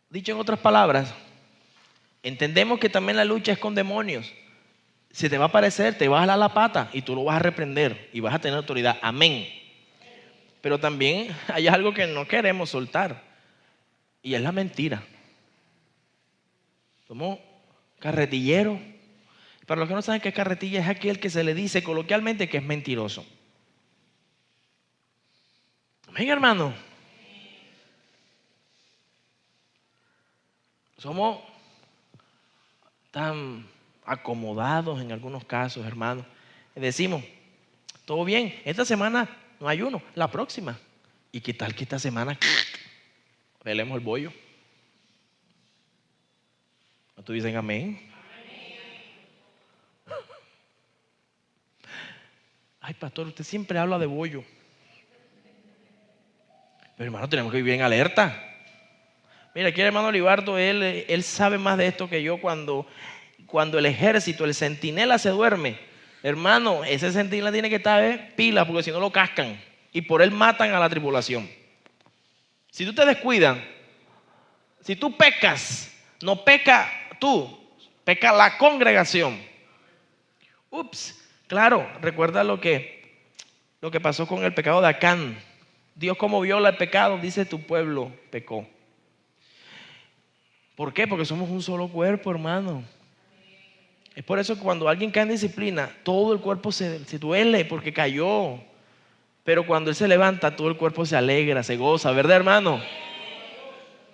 Speaker 1: Dicho en otras palabras, entendemos que también la lucha es con demonios. Se te va a aparecer, te va a jalar la pata y tú lo vas a reprender y vas a tener autoridad. Amén. Pero también hay algo que no queremos soltar y es la mentira. Somos carretilleros. Para los que no saben qué es carretilla, es aquel que se le dice coloquialmente que es mentiroso. Amén, hermano. Somos tan acomodados en algunos casos, hermano. Decimos, todo bien, esta semana no hay uno, la próxima. ¿Y qué tal que esta semana velemos el bollo? ¿No tú dicen amén? Ay, pastor, usted siempre habla de bollo. Pero hermano, tenemos que vivir en alerta. Mira, aquí el hermano Olivardo, él sabe más de esto que yo. Cuando el ejército, el centinela se duerme, hermano, ese centinela tiene que estar pila, porque si no lo cascan y por él matan a la tripulación. Si tú te descuidas, si tú pecas, no peca tú, peca la congregación. Ups, claro, recuerda lo que pasó con el pecado de Acán. Dios, como viola el pecado, dice: tu pueblo pecó. ¿Por qué? Porque somos un solo cuerpo, hermano. Es por eso que cuando alguien cae en disciplina, todo el cuerpo se duele porque cayó. Pero cuando él se levanta, todo el cuerpo se alegra, se goza, ¿verdad, hermano?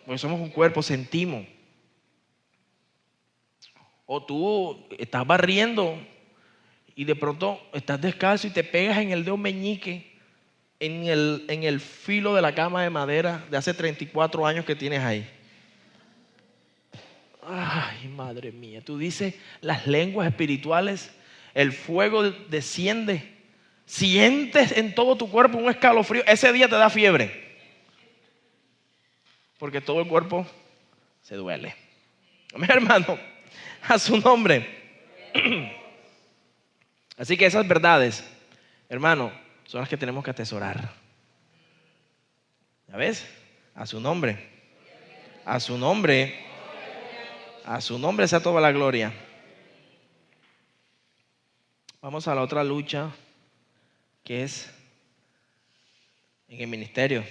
Speaker 1: Porque somos un cuerpo, sentimos. O tú estás barriendo y de pronto estás descalzo y te pegas en el dedo meñique, en el filo de la cama de madera de hace 34 años que tienes ahí. Ay, madre mía, tú dices las lenguas espirituales, el fuego desciende, sientes en todo tu cuerpo un escalofrío, ese día te da fiebre, porque todo el cuerpo se duele. Amén, hermano, a su nombre. Así que esas verdades, hermano, son las que tenemos que atesorar. ¿Ya ves? A su nombre, a su nombre. A su nombre sea toda la gloria. Vamos a la otra lucha, que es en el ministerio.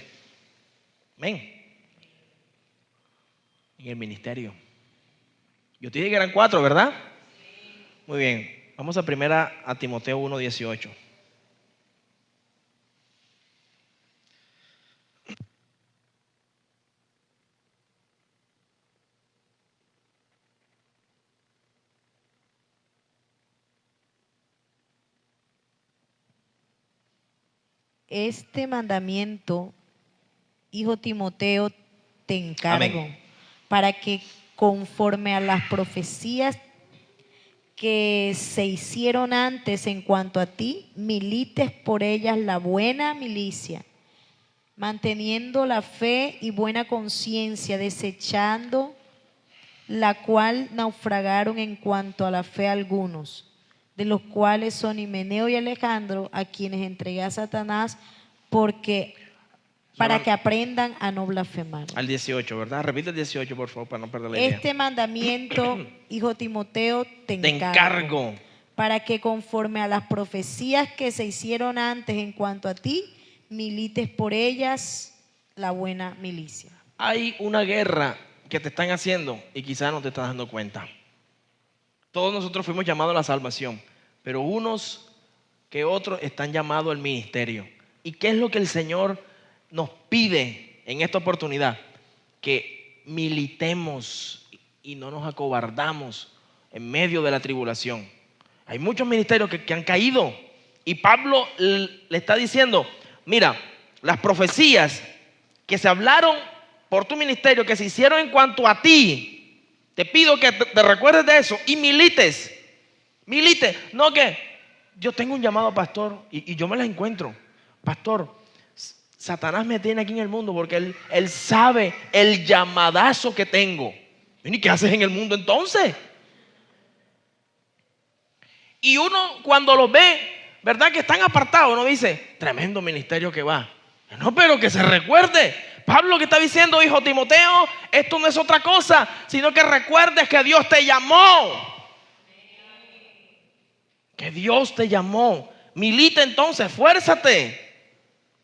Speaker 1: Amén. En el ministerio. Yo te dije que eran 4, ¿verdad? Muy bien. Vamos a primera a Timoteo 1:18.
Speaker 2: Este mandamiento, hijo Timoteo, te encargo,
Speaker 1: Amén.
Speaker 2: para que conforme a las profecías que se hicieron antes en cuanto a ti, milites por ellas la buena milicia, manteniendo la fe y buena conciencia, desechando la cual naufragaron en cuanto a la fe algunos, de los cuales son Himeneo y Alejandro, a quienes entregué a Satanás para que aprendan a no blasfemar.
Speaker 1: Al 18, ¿verdad? Repite el 18, por favor, para no perder la idea.
Speaker 2: Este mandamiento, hijo Timoteo, te
Speaker 1: Te encargo.
Speaker 2: Para que conforme a las profecías que se hicieron antes en cuanto a ti, milites por ellas la buena milicia.
Speaker 1: Hay una guerra que te están haciendo y quizás no te estás dando cuenta. Todos nosotros fuimos llamados a la salvación, pero unos que otros están llamados al ministerio. ¿Y qué es lo que el Señor nos pide en esta oportunidad? Que militemos y no nos acobardamos en medio de la tribulación. Hay muchos ministerios que han caído y Pablo le está diciendo, mira, las profecías que se hablaron por tu ministerio, que se hicieron en cuanto a ti, te pido que te recuerdes de eso y milites. No que yo tengo un llamado pastor y yo me las encuentro. Pastor, Satanás me tiene aquí en el mundo porque él sabe el llamadazo que tengo. ¿Y qué haces en el mundo entonces? Y uno cuando los ve, ¿verdad? Que están apartados, uno dice, tremendo ministerio que va. No, pero que se recuerde. Pablo que está diciendo, hijo Timoteo, esto no es otra cosa, sino que recuerdes que Dios te llamó. Que Dios te llamó. Milita entonces, esfuérzate.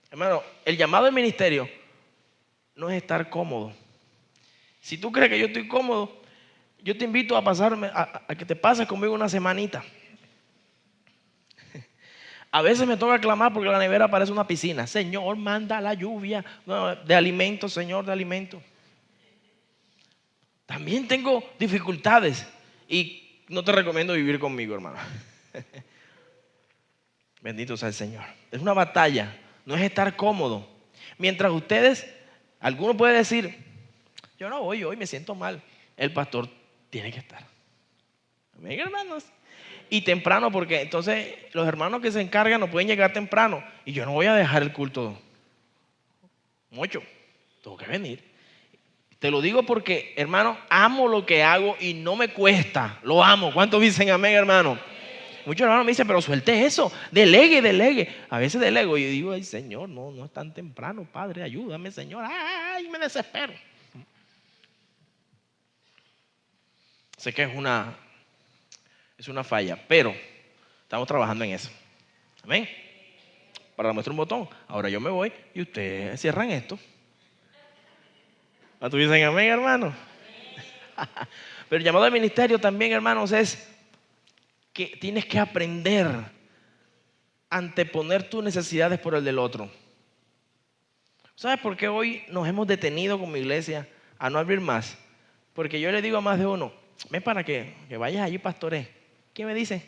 Speaker 1: Hermano, el llamado del ministerio no es estar cómodo. Si tú crees que yo estoy cómodo, yo te invito a pasarme, a que te pases conmigo una semanita. A veces me toca clamar porque la nevera parece una piscina. Señor, manda la lluvia de alimentos, Señor, de alimentos. También tengo dificultades y no te recomiendo vivir conmigo, hermano. Bendito sea el Señor. Es una batalla, no es estar cómodo. Mientras ustedes, alguno puede decir, yo no voy hoy, me siento mal. El pastor tiene que estar. Amén, hermanos. Y temprano, porque entonces los hermanos que se encargan no pueden llegar temprano. Y yo no voy a dejar el culto mucho. Tengo que venir. Te lo digo porque, hermano, amo lo que hago y no me cuesta. Lo amo. ¿Cuántos dicen amén, hermano? Muchos hermanos me dicen, pero suelte eso. Delegue. A veces delego y digo, ay, Señor, no es tan temprano, Padre, ayúdame, Señor. Ay, me desespero. Sé que es una falla, pero estamos trabajando en eso. Amén. Para muestra un botón. Ahora yo me voy y ustedes cierran esto. ¿Tú dicen amén, hermano? Pero el llamado al ministerio también, hermanos, es que tienes que aprender a anteponer tus necesidades por el del otro. ¿Sabes por qué hoy nos hemos detenido como iglesia a no abrir más? Porque yo le digo a más de uno, ven para que vayas allí, pastores. ¿Qué me dice?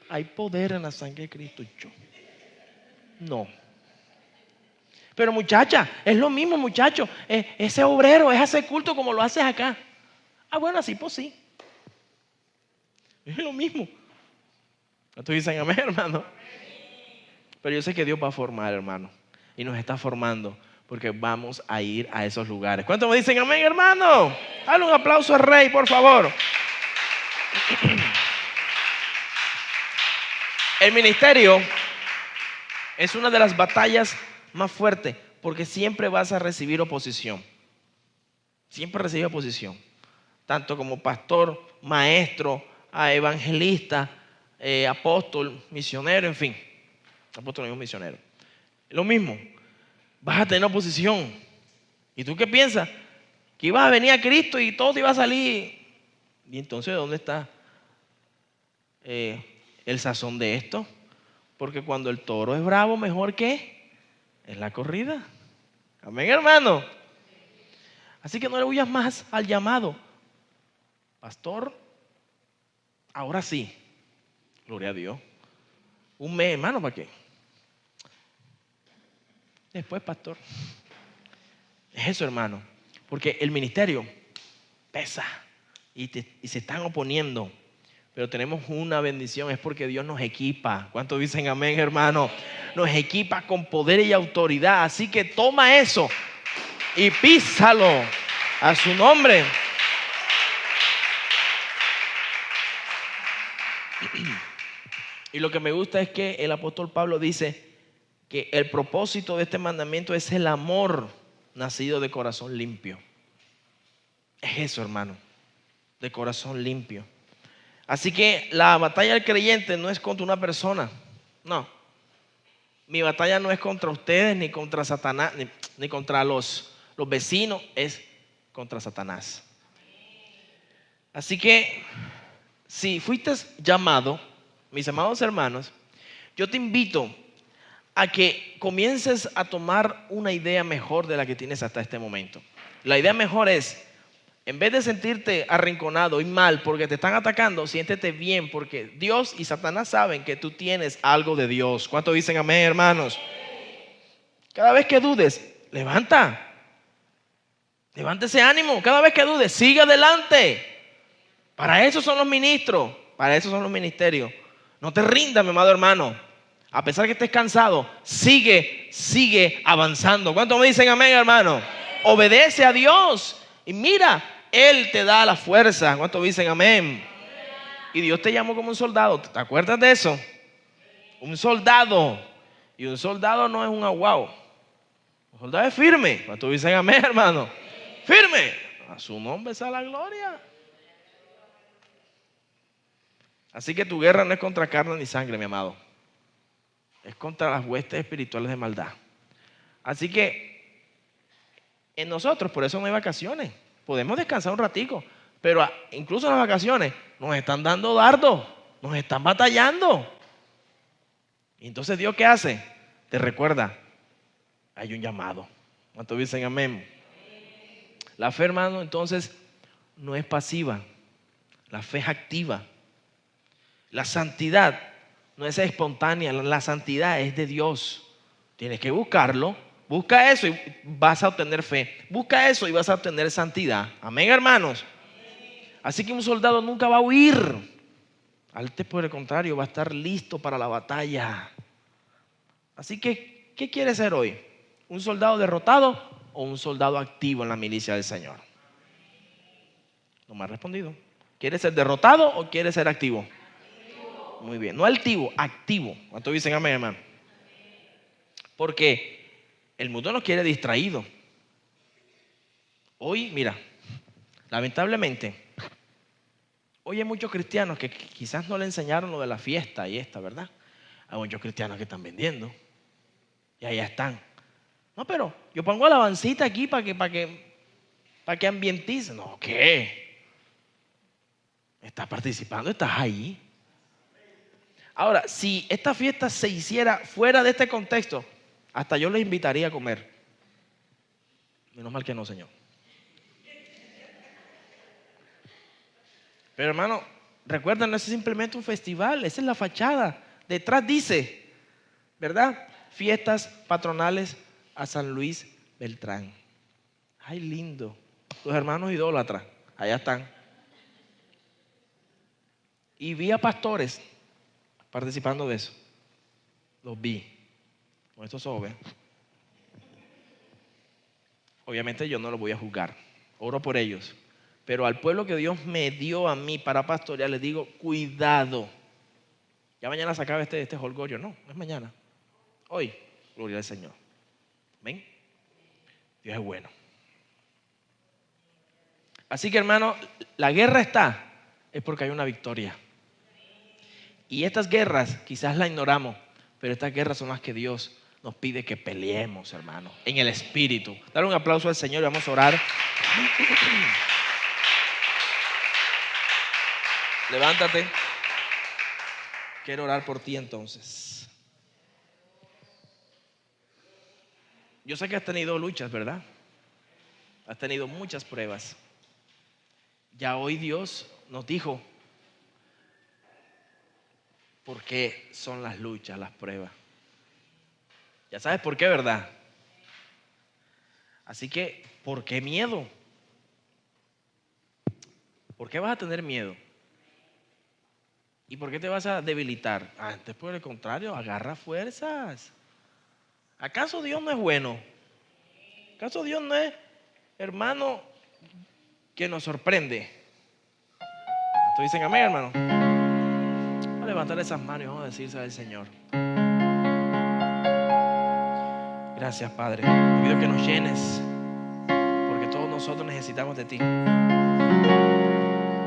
Speaker 1: Hay poder en la sangre de Cristo. Yo, no. Pero muchacha, es lo mismo, muchacho. Ese obrero es hacer culto como lo haces acá. Ah, bueno, así pues sí. Es lo mismo. ¿Tú dicen amén, hermano? Pero yo sé que Dios va a formar, hermano. Y nos está formando porque vamos a ir a esos lugares. ¿Cuántos me dicen amén, hermano? Dale un aplauso al Rey, por favor. El ministerio es una de las batallas más fuertes porque siempre vas a recibir oposición. Siempre recibes oposición. Tanto como pastor, maestro, evangelista, apóstol, misionero, en fin. Apóstol no es misionero. Lo mismo. Vas a tener oposición. ¿Y tú qué piensas? que iba a venir a Cristo y todo iba a salir. Y entonces, ¿dónde está el sazón de esto? Porque cuando el toro es bravo, mejor que es la corrida. Amén, hermano. Así que no le huyas más al llamado. Pastor, ahora sí. Gloria a Dios. Un mes, hermano, ¿para qué? Después, pastor. Es eso, hermano. Porque el ministerio pesa y se están oponiendo. Pero tenemos una bendición, es porque Dios nos equipa. ¿Cuántos dicen amén, hermano? Nos equipa con poder y autoridad. Así que toma eso y písalo a su nombre. Y lo que me gusta es que el apóstol Pablo dice que el propósito de este mandamiento es el amor nacido de corazón limpio. Es eso, hermano, de corazón limpio. Así que la batalla del creyente no es contra una persona, no. Mi batalla no es contra ustedes, ni contra Satanás, ni contra los vecinos, es contra Satanás. Así que si fuiste llamado, mis amados hermanos, yo te invito a que comiences a tomar una idea mejor de la que tienes hasta este momento. La idea mejor es, en vez de sentirte arrinconado y mal porque te están atacando, siéntete bien porque Dios y Satanás saben que tú tienes algo de Dios. ¿Cuántos dicen amén, hermanos? Cada vez que dudes, levanta ese ánimo. Cada vez que dudes, sigue adelante. Para eso son los ministros, para eso son los ministerios. No te rindas, mi amado hermano. A pesar que estés cansado, sigue avanzando. ¿Cuántos me dicen amén, hermano? Obedece a Dios y mira, Él te da la fuerza. ¿Cuántos dicen amén? Y Dios te llamó como un soldado. ¿Te acuerdas de eso? Un soldado. Y un soldado no es un aguao. Un soldado es firme. ¿Cuántos dicen amén, hermano? Firme. A su nombre sea la gloria. Así que tu guerra no es contra carne ni sangre, mi amado. Es contra las huestes espirituales de maldad. Así que en nosotros, por eso no hay vacaciones. Podemos descansar un ratico, pero incluso en las vacaciones nos están dando dardos, nos están batallando. Y entonces Dios, ¿qué hace? Te recuerda, hay un llamado. ¿Cuántos dicen amén? La fe, hermano, entonces no es pasiva. La fe es activa. La santidad no es espontánea, la santidad es de Dios. Tienes que buscarlo. Busca eso y vas a obtener fe. Busca eso y vas a obtener santidad. Amén, hermanos. Así que un soldado nunca va a huir. Antes, por el contrario, va a estar listo para la batalla. Así que, ¿qué quieres ser hoy? ¿Un soldado derrotado o un soldado activo en la milicia del Señor? No me has respondido. ¿Quieres ser derrotado o quieres ser activo? Muy bien, no altivo, activo. ¿Cuántos dicen amén, hermano? Porque el mundo nos quiere distraído. Hoy, mira, lamentablemente, hoy hay muchos cristianos que quizás no le enseñaron lo de la fiesta y esta, ¿verdad? Hay muchos cristianos que están vendiendo y allá están. No, pero yo pongo alabancita aquí para que ambientice. No, ¿qué? ¿Estás participando? ¿Estás ahí? Ahora, si esta fiesta se hiciera fuera de este contexto, hasta yo les invitaría a comer. Menos mal que no, Señor. Pero hermano, recuerden, no es simplemente un festival, esa es la fachada. Detrás dice, ¿verdad? Fiestas patronales a San Luis Beltrán. Ay, lindo. Tus hermanos idólatras, allá están. Y vi a pastores participando de eso. Los vi con estos ojos, ¿ves? Obviamente yo no los voy a juzgar, oro por ellos, pero al pueblo que Dios me dio a mí para pastorear les digo, cuidado. Ya mañana se acaba este jolgorio. No es mañana, hoy. Gloria al Señor. ¿Ven? Dios es bueno. Así que, hermano, la guerra es porque hay una victoria. Y estas guerras quizás las ignoramos, pero estas guerras son las que Dios nos pide que peleemos, hermano, en el espíritu. Dale un aplauso al Señor y vamos a orar. Levántate. Quiero orar por ti entonces. Yo sé que has tenido luchas, ¿verdad? Has tenido muchas pruebas. Ya hoy Dios nos dijo por qué son las luchas, las pruebas. Ya sabes por qué, ¿verdad? Así que, ¿por qué miedo? ¿Por qué vas a tener miedo? ¿Y por qué te vas a debilitar? Antes, por el contrario, agarra fuerzas. ¿Acaso Dios no es bueno? ¿Acaso Dios no es, hermano, que nos sorprende? ¿Tú dicen amén, hermano? Vamos a levantar esas manos y vamos a decirse al Señor. Gracias, Padre. Te pido que nos llenes, porque todos nosotros necesitamos de ti.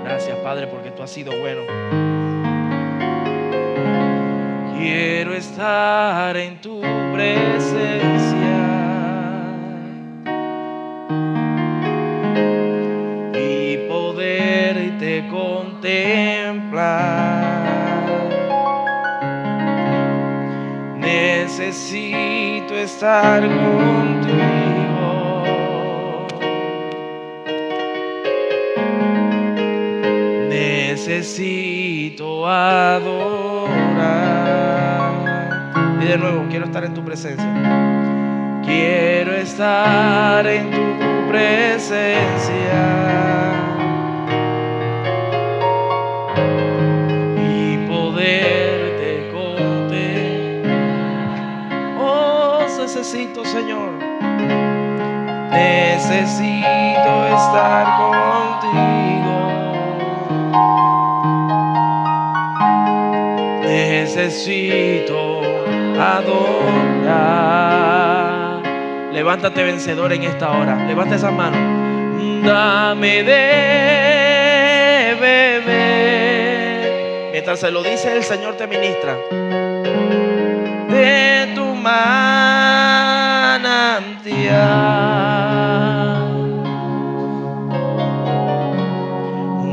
Speaker 1: Gracias, Padre, porque tú has sido bueno. Quiero estar en tu presencia y poderte contemplar. Necesito estar contigo. Necesito adorar. Y de nuevo, quiero estar en tu presencia. Quiero estar en tu presencia y poderte contemplar. Oh, necesito, Señor. Necesito estar contigo. Necesito adorar. Levántate vencedor en esta hora. Levanta esas manos. Dame de beber. Mientras se lo dice, el Señor te ministra. De tu manantial.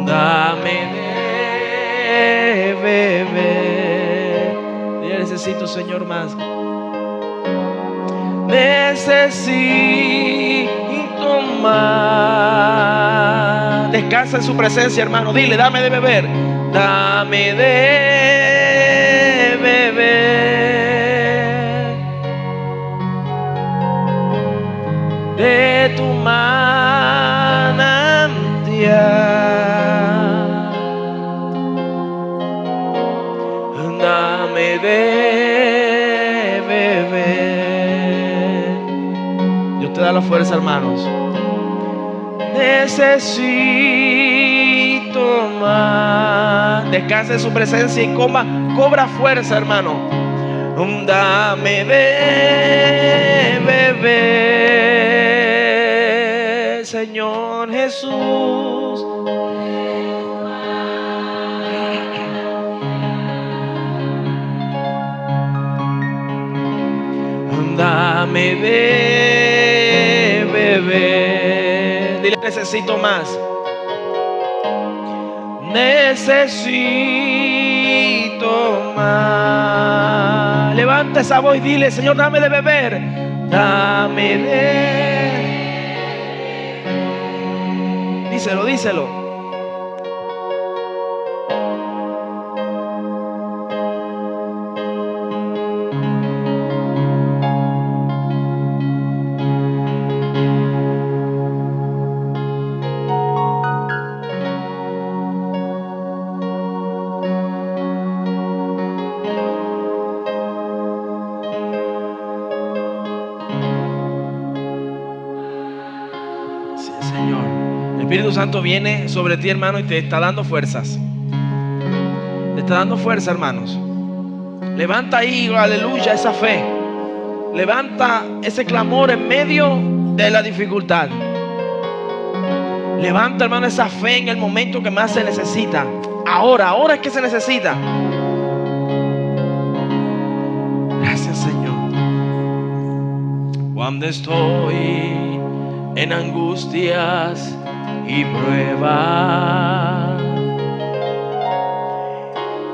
Speaker 1: Dame de beber. Yo necesito, Señor, más. Necesito más. Descansa en su presencia, hermano. Dile, dame de beber. Dame de beber de tu manantial. Dame de beber. Dios te da la fuerza, hermanos. Necesito más. Descansa en su presencia y cobra fuerza, hermano. Dame de beber, Señor Jesús. Dame de beber. Dile, necesito más. Necesito más. Levanta esa voz y dile, Señor, dame de beber. Dame de. Díselo, díselo. El Espíritu Santo viene sobre ti, hermano, y te está dando fuerzas. Te está dando fuerza, hermanos. Levanta ahí, aleluya, esa fe. Levanta ese clamor en medio de la dificultad. Levanta, hermano, esa fe en el momento que más se necesita. Ahora es que se necesita. Gracias, Señor. Cuando estoy en angustias y pruebas,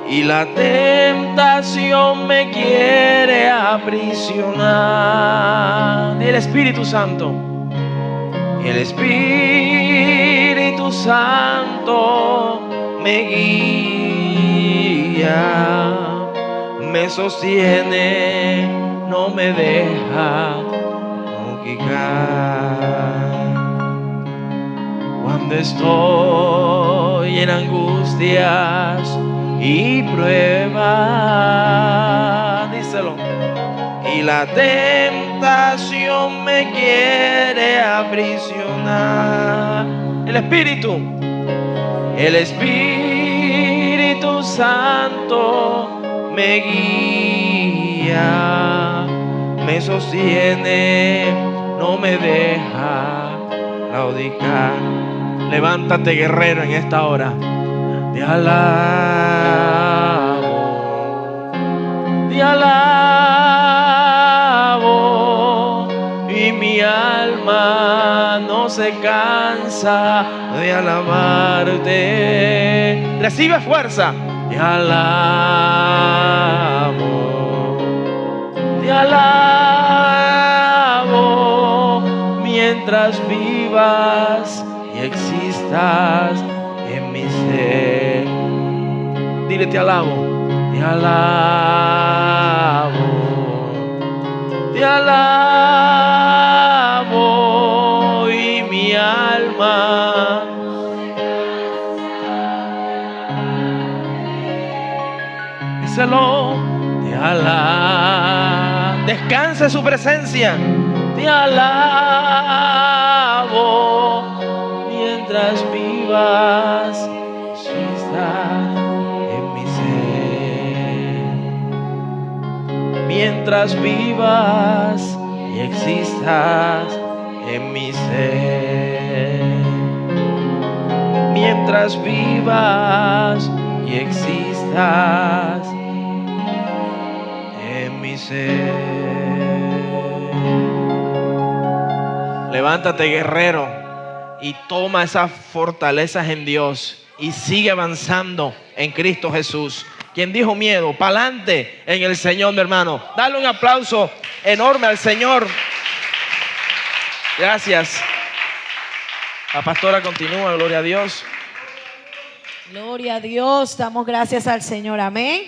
Speaker 1: y la tentación me quiere aprisionar. Y el Espíritu Santo, el Espíritu Santo me guía, me sostiene, no me deja naufragar. Cuando estoy en angustias y pruebas, díselo, y la tentación me quiere aprisionar, el Espíritu Santo me guía, me sostiene, no me deja claudicar. Levántate, guerrero, en esta hora. Te alabo, y mi alma no se cansa de alabarte. Recibe fuerza. Te alabo, mientras vivas y existas en mi ser. Dile: te alabo, te alabo, y mi alma díselo, te alabo. Descansa en su presencia. Te alabo, mientras vivas, existas en mi ser. Mientras vivas y existas en mi ser. Mientras vivas y existas en mi ser. Levántate, guerrero, y toma esas fortalezas en Dios y sigue avanzando en Cristo Jesús. Quien dijo miedo, pa'lante en el Señor, mi hermano. Dale un aplauso enorme al Señor. Gracias. La pastora continúa, gloria a Dios.
Speaker 2: Gloria a Dios, damos gracias al Señor, amén.